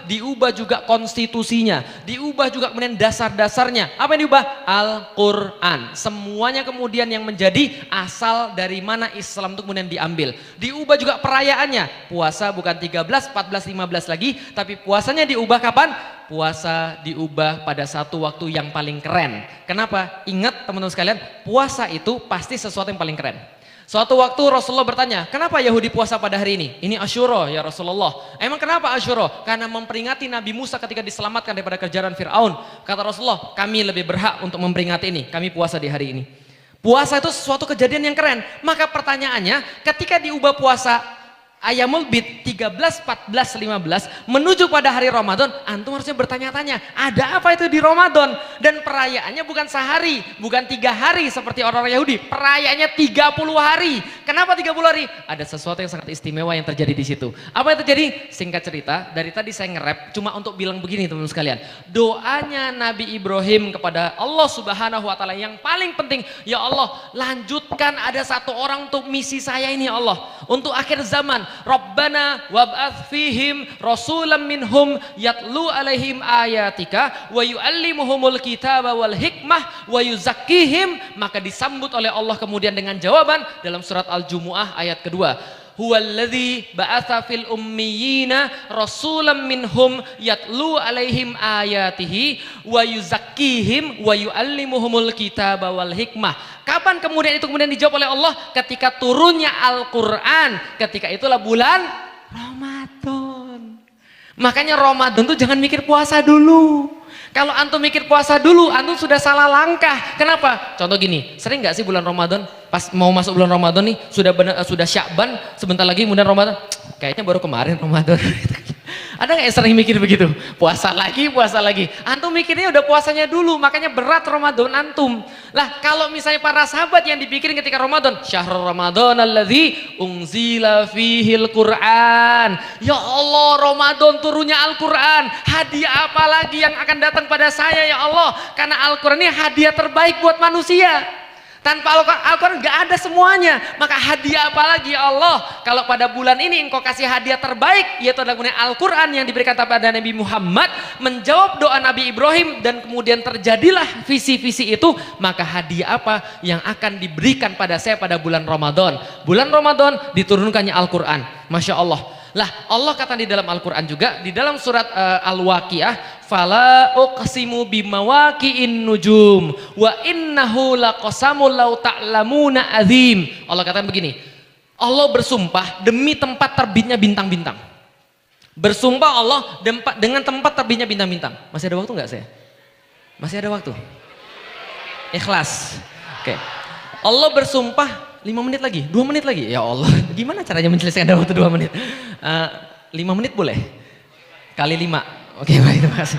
diubah juga konstitusinya, diubah juga kemudian dasar-dasarnya. Apa yang diubah? Al-Quran. Semuanya kemudian yang menjadi asal dari mana Islam itu kemudian diambil. Diubah juga perayaannya. Puasa bukan 13, 14, 15 lagi, tapi puasanya diubah kapan? Puasa diubah pada satu waktu yang paling keren. Kenapa? Ingat teman-teman sekalian, puasa itu pasti sesuatu yang paling keren. Suatu waktu Rasulullah bertanya, kenapa Yahudi puasa pada hari ini? Ini Asyura ya Rasulullah. Emang kenapa Asyura? Karena memperingati Nabi Musa ketika diselamatkan daripada kejaran Fir'aun. Kata Rasulullah, kami lebih berhak untuk memperingati ini. Kami puasa di hari ini. Puasa itu sesuatu kejadian yang keren. Maka pertanyaannya, ketika diubah puasa Ayamul Bid 13, 14, 15 menuju pada hari Ramadan, antum harusnya bertanya-tanya, ada apa itu di Ramadan? Dan perayaannya bukan sehari, bukan 3 hari seperti orang-orang Yahudi, perayaannya 30 hari. Kenapa 30 hari? Ada sesuatu yang sangat istimewa yang terjadi di situ. Apa yang terjadi? Singkat cerita, dari tadi saya nge-rap cuma untuk bilang begini teman-teman sekalian. Doanya Nabi Ibrahim kepada Allah Subhanahu wa taala yang paling penting, ya Allah, lanjutkan ada satu orang untuk misi saya ini ya Allah, untuk akhir zaman. Rabbana wab'ats fihim rasulam minhum yatlu alaihim ayatika wa yuallimuhumul kitaba wal hikmah wa yuzakkihim. Maka disambut oleh Allah kemudian dengan jawaban dalam surat Al-Jumu'ah ayat kedua. Huwallazi ba'atsa fil ummiyina rasulam minhum yatlu alaihim ayatihi wa yuzakkihim wa yuallimuhumul kitaba wal hikmah. Kapan kemudian itu kemudian dijawab oleh Allah? Ketika turunnya Al-Qur'an, ketika itulah bulan Ramadan. Makanya Ramadan tuh jangan mikir puasa dulu. Kalau antum mikir puasa dulu, antum sudah salah langkah. Kenapa? Contoh gini, sering nggak sih bulan Ramadan, pas mau masuk bulan Ramadan nih, sudah Sya'ban, sebentar lagi kemudian Ramadan, kayaknya baru kemarin Ramadan. Ada nggak yang sering mikir begitu? Puasa lagi, puasa lagi. Antum mikirnya udah puasanya dulu, makanya berat Ramadan antum. Lah kalau misalnya para sahabat yang dipikirin ketika Ramadan, syahrul Ramadan alladzi unzila fihil Qur'an. Ya Allah, Ramadan turunnya Al-Qur'an. Hadiah apa lagi yang akan datang pada saya ya Allah? Karena Al-Qur'an ini hadiah terbaik buat manusia. Tanpa Al-Quran gak ada semuanya. Maka hadiah apa lagi ya Allah? Kalau pada bulan ini engkau kasih hadiah terbaik, yaitu adalah Al-Quran yang diberikan kepada Nabi Muhammad, menjawab doa Nabi Ibrahim, dan kemudian terjadilah visi-visi itu. Maka hadiah apa yang akan diberikan pada saya pada bulan Ramadan? Bulan Ramadan diturunkannya Al-Quran. Masya Allah. Lah Allah kata di dalam Al-Quran juga, di dalam surat Al-Waqiah, fala uqsimu bimawaqi'in nujum wa innahu laqasamul law ta'lamuna azim. Allah katakan begini, Allah bersumpah demi tempat terbitnya bintang-bintang. Bersumpah Allah dengan tempat terbitnya bintang-bintang. Masih ada waktu nggak saya? Masih ada waktu? Ikhlas. Oke. Allah bersumpah 5 menit lagi, 2 menit lagi. Ya Allah, gimana caranya menyelesaikan dalam waktu 2 menit? 5 menit boleh? Kali 5. Oke, baik, terima kasih.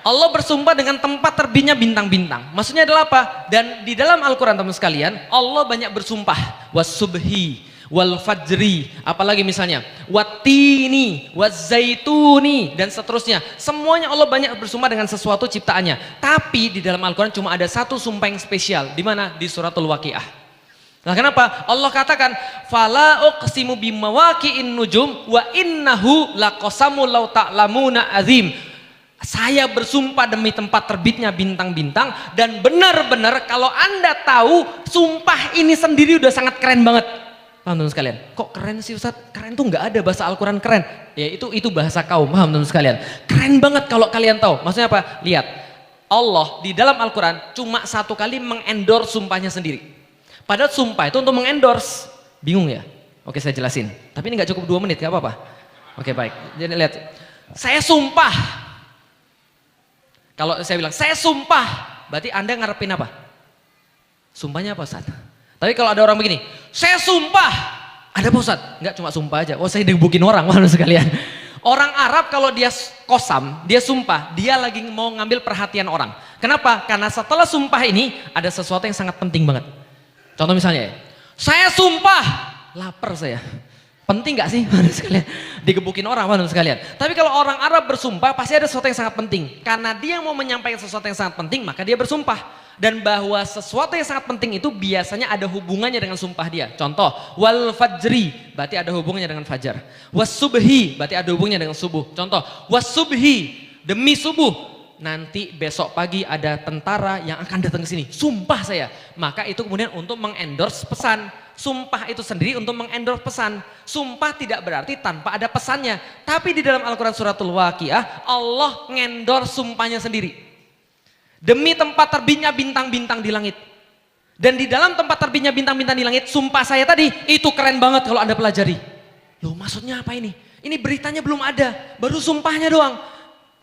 Allah bersumpah dengan tempat terbitnya bintang-bintang. Maksudnya adalah apa? Dan di dalam Al-Quran teman sekalian, Allah banyak bersumpah. Was-subhi, wal-fajri, apalagi misalnya wattini, waz-zaituni, dan seterusnya. Semuanya Allah banyak bersumpah dengan sesuatu ciptaannya. Tapi di dalam Al-Quran cuma ada satu sumpah yang spesial. Di mana? Di suratul Waqiah. Nah kenapa? Allah katakan fala uqsimu bimawaqi'in nujum wa innahu laqasamul law ta'lamuna azim. Saya bersumpah demi tempat terbitnya bintang-bintang, dan benar-benar kalau Anda tahu sumpah ini sendiri udah sangat keren banget. Paham teman sekalian? Kok keren sih Ustaz? Keren tuh nggak ada bahasa Al-Quran keren. Ya itu bahasa kaum, paham teman sekalian? Keren banget kalau kalian tahu. Maksudnya apa? Lihat, Allah di dalam Al-Quran cuma satu kali mengendorse sumpahnya sendiri. Padahal sumpah itu untuk mengendorse. Bingung ya? Oke, saya jelasin. Tapi ini nggak cukup 2 menit, nggak apa-apa. Oke, baik. Jadi lihat, saya sumpah. Kalau saya bilang saya sumpah, berarti Anda ngarepin apa? Sumpahnya apa Ustaz? Tapi kalau ada orang begini, saya sumpah, ada apa Ustaz? Nggak cuma sumpah aja. Oh, saya digebukin orang, mana sekalian. Orang Arab kalau dia kosam, dia sumpah, dia lagi mau ngambil perhatian orang. Kenapa? Karena setelah sumpah ini ada sesuatu yang sangat penting banget. Contoh misalnya, saya sumpah, lapar saya. Penting gak sih? Sekalian digebukin orang, sekalian. Tapi kalau orang Arab bersumpah, pasti ada sesuatu yang sangat penting. Karena dia mau menyampaikan sesuatu yang sangat penting, maka dia bersumpah. Dan bahwa sesuatu yang sangat penting itu biasanya ada hubungannya dengan sumpah dia. Contoh, wal fajri, berarti ada hubungannya dengan fajar. Was subhi, berarti ada hubungannya dengan subuh. Contoh, was subhi, demi subuh. Nanti besok pagi ada tentara yang akan datang ke sini. Sumpah saya. Maka itu kemudian untuk mengendorse pesan. Sumpah itu sendiri untuk mengendorse pesan. Sumpah tidak berarti tanpa ada pesannya. Tapi di dalam Al-Quran suratul Waqiah, Allah ngendorse sumpahnya sendiri. Demi tempat terbitnya bintang-bintang di langit. Dan di dalam tempat terbitnya bintang-bintang di langit, sumpah saya tadi, itu keren banget kalau Anda pelajari. Loh maksudnya apa ini? Ini beritanya belum ada, baru sumpahnya doang.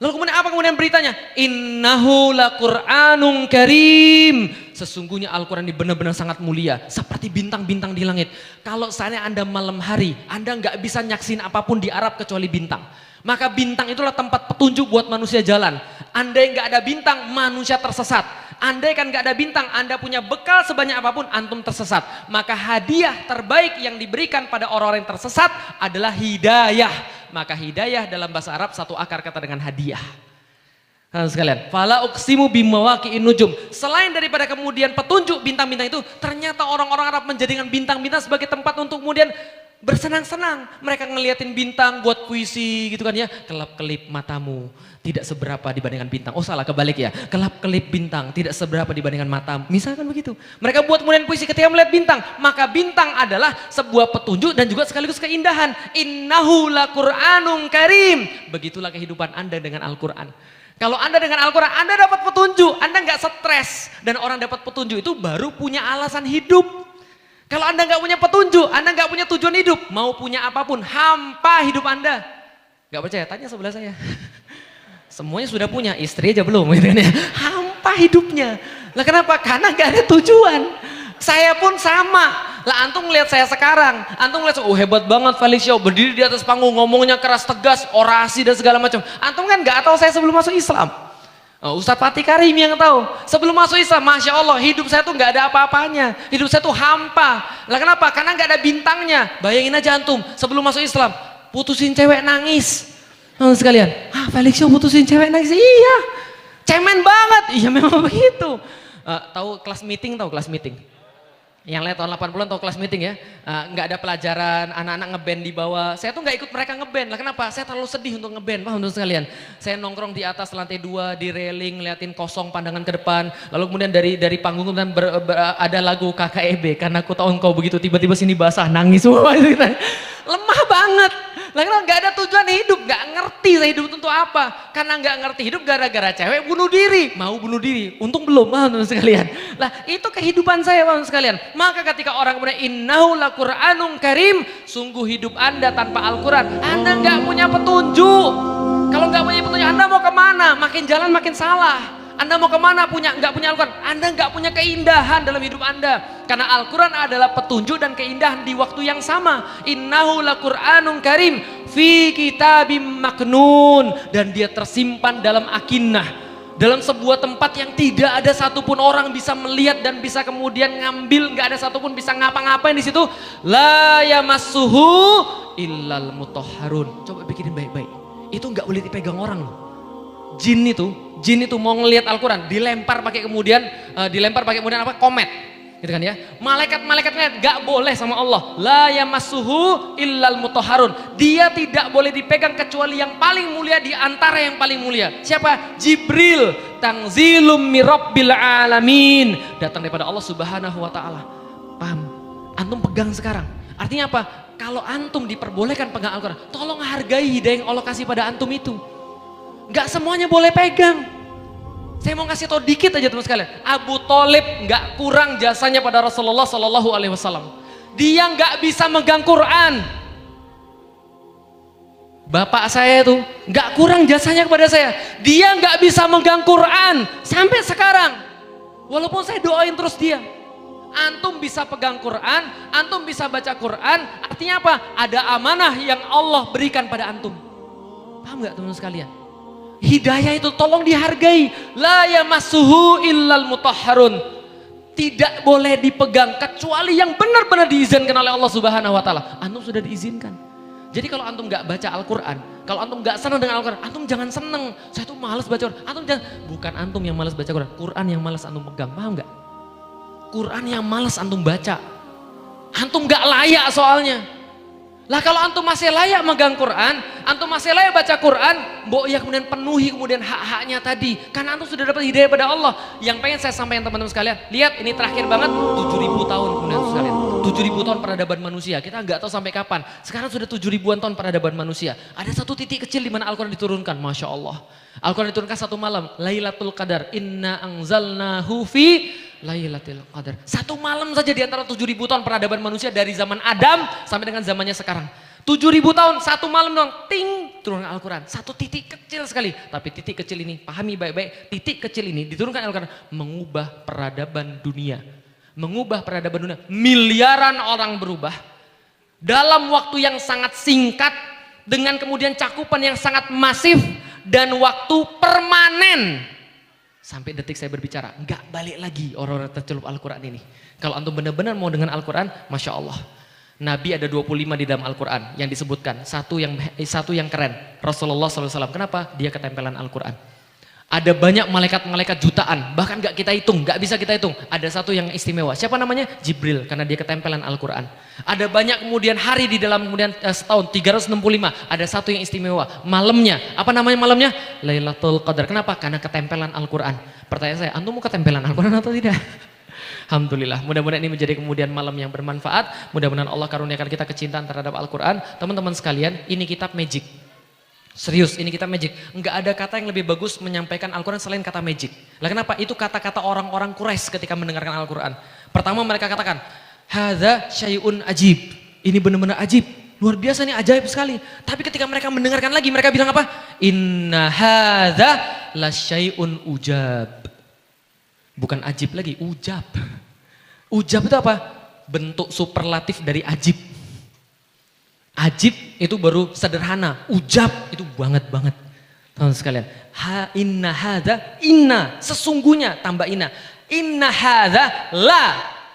Lalu kemudian apa kemudian beritanya? Innahu laqur'anun karim. Sesungguhnya Al-Quran ini benar-benar sangat mulia. Seperti bintang-bintang di langit. Kalau seandainya Anda malam hari, Anda nggak bisa nyaksin apapun di Arab kecuali bintang. Maka bintang itulah tempat petunjuk buat manusia jalan. Andai nggak ada bintang, manusia tersesat. Andai kan nggak ada bintang, Anda punya bekal sebanyak apapun, antum tersesat. Maka hadiah terbaik yang diberikan pada orang-orang yang tersesat adalah hidayah. Maka hidayah dalam bahasa Arab satu akar kata dengan hadiah. Sekalian, fala uqsimu bimawaqi'in nujum. Selain daripada kemudian petunjuk bintang-bintang itu, ternyata orang-orang Arab menjadikan bintang-bintang sebagai tempat untuk kemudian bersenang-senang. Mereka ngeliatin bintang buat puisi gitu kan ya. Kelap-kelip matamu tidak seberapa dibandingkan bintang. Oh salah, kebalik ya. Kelap-kelip bintang tidak seberapa dibandingkan matamu. Misalkan begitu. Mereka buat kemudian puisi ketika melihat bintang. Maka bintang adalah sebuah petunjuk dan juga sekaligus keindahan. Innahu laqur'anun karim. Begitulah kehidupan Anda dengan Al-Quran. Kalau Anda dengan Al-Quran, Anda dapat petunjuk. Anda nggak stres. Dan orang dapat petunjuk itu baru punya alasan hidup. Kalau Anda nggak punya petunjuk, Anda nggak punya tujuan hidup, mau punya apapun, hampa hidup Anda. Nggak percaya? Tanya sebelah saya. Semuanya sudah punya, istri aja belum, gitu kan ya. Hampa hidupnya. Lah kenapa? Karena nggak ada tujuan. Saya pun sama. Lah antum ngeliat saya sekarang, antum ngeliat, oh hebat banget Felix Show, berdiri di atas panggung, ngomongnya keras tegas, orasi dan segala macam. Antum kan nggak tahu saya sebelum masuk Islam. Ustadz Fatih Karim yang tahu. Sebelum masuk Islam, Masya Allah, hidup saya tuh nggak ada apa-apanya. Hidup saya tuh hampa. Lah kenapa? Karena nggak ada bintangnya. Bayangin aja antum, sebelum masuk Islam, putusin cewek nangis. Sekalian, Felix Show putusin cewek nangis? Iya. Cemen banget. Iya memang begitu. Tahu kelas meeting, Yang lihat tahun 80-an tahu kelas meeting ya. Nggak ada pelajaran, anak-anak ngeband di bawah. Saya tuh nggak ikut mereka ngeband. Lah kenapa? Saya terlalu sedih untuk ngeband, paham teman sekalian. Saya nongkrong di atas lantai 2 di railing, ngeliatin kosong pandangan ke depan. Lalu kemudian dari panggung kemudian ada lagu KKEB, karena aku tahu engkau begitu, tiba-tiba sini basah, nangis semua. Lemah banget. Lah nggak ada tujuan hidup, nggak ngerti saya hidup itu untuk apa. Karena nggak ngerti hidup gara-gara cewek bunuh diri, mau bunuh diri. Untung belum, paham teman sekalian. Lah itu kehidupan saya, paham sekalian. Maka ketika orang kemudian innahu laqur'anun karim, sungguh hidup Anda tanpa Al-Quran, Anda nggak punya petunjuk. Kalau nggak punya petunjuk, Anda mau kemana? Makin jalan makin salah. Anda mau kemana nggak punya Al-Quran? Anda nggak punya keindahan dalam hidup Anda. Karena Al-Quran adalah petunjuk dan keindahan di waktu yang sama. Innahu laqur'anun karim fi kitabim maknun. Dan dia tersimpan dalam akinnah. Dalam sebuah tempat yang tidak ada satupun orang bisa melihat dan bisa kemudian ngambil. Nggak ada satupun bisa ngapa-ngapain di situ. La yamassuhu illal mutahharun. Coba pikirin baik-baik. Itu nggak boleh dipegang orang loh. Jin itu mau ngelihat Al-Quran dilempar pakai kemudian apa? Komet, gitu kan ya. Malaikat-malaikatnya nggak boleh sama Allah. La yamassuhu illal mutahharun. Dia tidak boleh dipegang kecuali yang paling mulia di antara yang paling mulia. Siapa? Jibril. Tanzilum mirabbil alamin. Datang daripada Allah Subhanahu wa taala. Paham? Antum pegang sekarang. Artinya apa? Kalau antum diperbolehkan pegang Al-Quran, tolong hargai hidayah yang Allah kasih pada antum itu. Gak semuanya boleh pegang. Saya mau ngasih tau dikit aja teman sekalian. Abu Thalib gak kurang jasanya pada Rasulullah Sallallahu Alaihi Wasallam. Dia gak bisa megang Quran. Bapak saya itu gak kurang jasanya kepada saya. Dia gak bisa megang Quran sampai sekarang. Walaupun saya doain terus dia. Antum bisa pegang Quran, antum bisa baca Quran. Artinya apa? Ada amanah yang Allah berikan pada antum. Paham gak teman sekalian? Hidayah itu tolong dihargai. La yamassuhu illal mutahharun. Tidak boleh dipegang kecuali yang benar-benar diizinkan oleh Allah Subhanahu wa taala. Antum sudah diizinkan. Jadi kalau antum nggak baca Al-Quran, kalau antum nggak senang dengan Al-Quran, antum jangan senang. Saya tuh malas baca Quran. Antum jangan, bukan antum yang malas baca Quran, Quran yang malas antum pegang. Paham nggak? Quran yang malas antum baca. Antum nggak layak soalnya. Lah kalau antum masih layak megang Quran, antum masih layak baca Quran, mbok ya kemudian penuhi kemudian hak-haknya tadi. Karena antum sudah dapat hidayah pada Allah. Yang pengen saya sampaikan teman-teman sekalian, lihat ini terakhir banget 7.000 tahun kemudian sekalian. 7.000 tahun peradaban manusia, kita nggak tahu sampai kapan. Sekarang sudah 7.000-an tahun peradaban manusia. Ada satu titik kecil di mana Al-Quran diturunkan, Masya Allah. Al-Quran diturunkan satu malam, Lailatul Qadar. Inna anzalnahu fi Lailatul Qadar. Satu malam saja di antara 7.000 tahun peradaban manusia dari zaman Adam sampai dengan zamannya sekarang. 7.000 tahun, satu malam dong, ting turunkan Al-Quran. Satu titik kecil sekali. Tapi titik kecil ini, pahami baik-baik, titik kecil ini diturunkan Al-Quran. Mengubah peradaban dunia. Mengubah peradaban dunia. Miliaran orang berubah. Dalam waktu yang sangat singkat. Dengan kemudian cakupan yang sangat masif. Dan waktu permanen. Sampai detik saya berbicara, nggak balik lagi orang-orang tercelup Al-Quran ini. Kalau antum benar-benar mau dengan Al-Quran, Masya Allah. Nabi ada 25 di dalam Al-Quran yang disebutkan. Satu yang keren, Rasulullah SAW. Kenapa? Dia ketempelan Al-Quran. Ada banyak malaikat-malaikat jutaan, bahkan nggak kita hitung, nggak bisa kita hitung. Ada satu yang istimewa. Siapa namanya? Jibril, karena dia ketempelan Al-Quran. Ada banyak kemudian hari di dalam kemudian setahun 365. Ada satu yang istimewa. Malamnya, apa namanya malamnya? Lailatul Qadar. Kenapa? Karena ketempelan Al-Quran. Pertanyaan saya, antum mau ketempelan Al-Quran atau tidak? Alhamdulillah, mudah-mudahan ini menjadi kemudian malam yang bermanfaat. Mudah-mudahan Allah karuniakan kita kecintaan terhadap Al-Quran. Teman-teman sekalian, ini kitab magic. Serius, ini kitab magic. Enggak ada kata yang lebih bagus menyampaikan Al-Quran selain kata magic. Lah kenapa? Itu kata-kata orang-orang Quraisy ketika mendengarkan Al-Quran. Pertama mereka katakan, hadza syai'un ajib. Ini benar-benar ajib. Luar biasa nih, ajaib sekali. Tapi ketika mereka mendengarkan lagi, mereka bilang apa? Inna hadza la syai'un ujab. Bukan ajib lagi, ujab. Ujab itu apa? Bentuk superlatif dari ajib. Ajib itu baru sederhana, ujab itu banget-banget. Teman-teman sekalian, inna hadza, inna sesungguhnya tambah inna. Inna hadza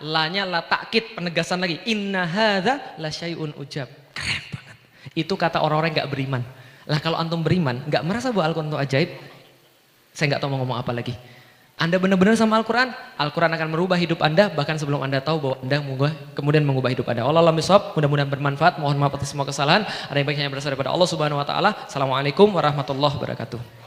la-nya la takkid, penegasan lagi. Inna hadza la syai'un ujab. Keren banget. Itu kata orang-orang yang enggak beriman. Lah kalau antum beriman, enggak merasa bahwa Al-Qur'an itu ajaib, saya enggak tahu mau ngomong apa lagi. Anda benar-benar sama Al-Quran, Al-Quran akan merubah hidup Anda bahkan sebelum Anda tahu bahwa Anda kemudian mengubah hidup Anda. Wallahu a'lam bishawab, mudah-mudahan bermanfaat. Mohon maaf atas semua kesalahan. Ada yang baiknya yang berasal daripada Allah Subhanahu wa taala. Assalamualaikum warahmatullahi wabarakatuh.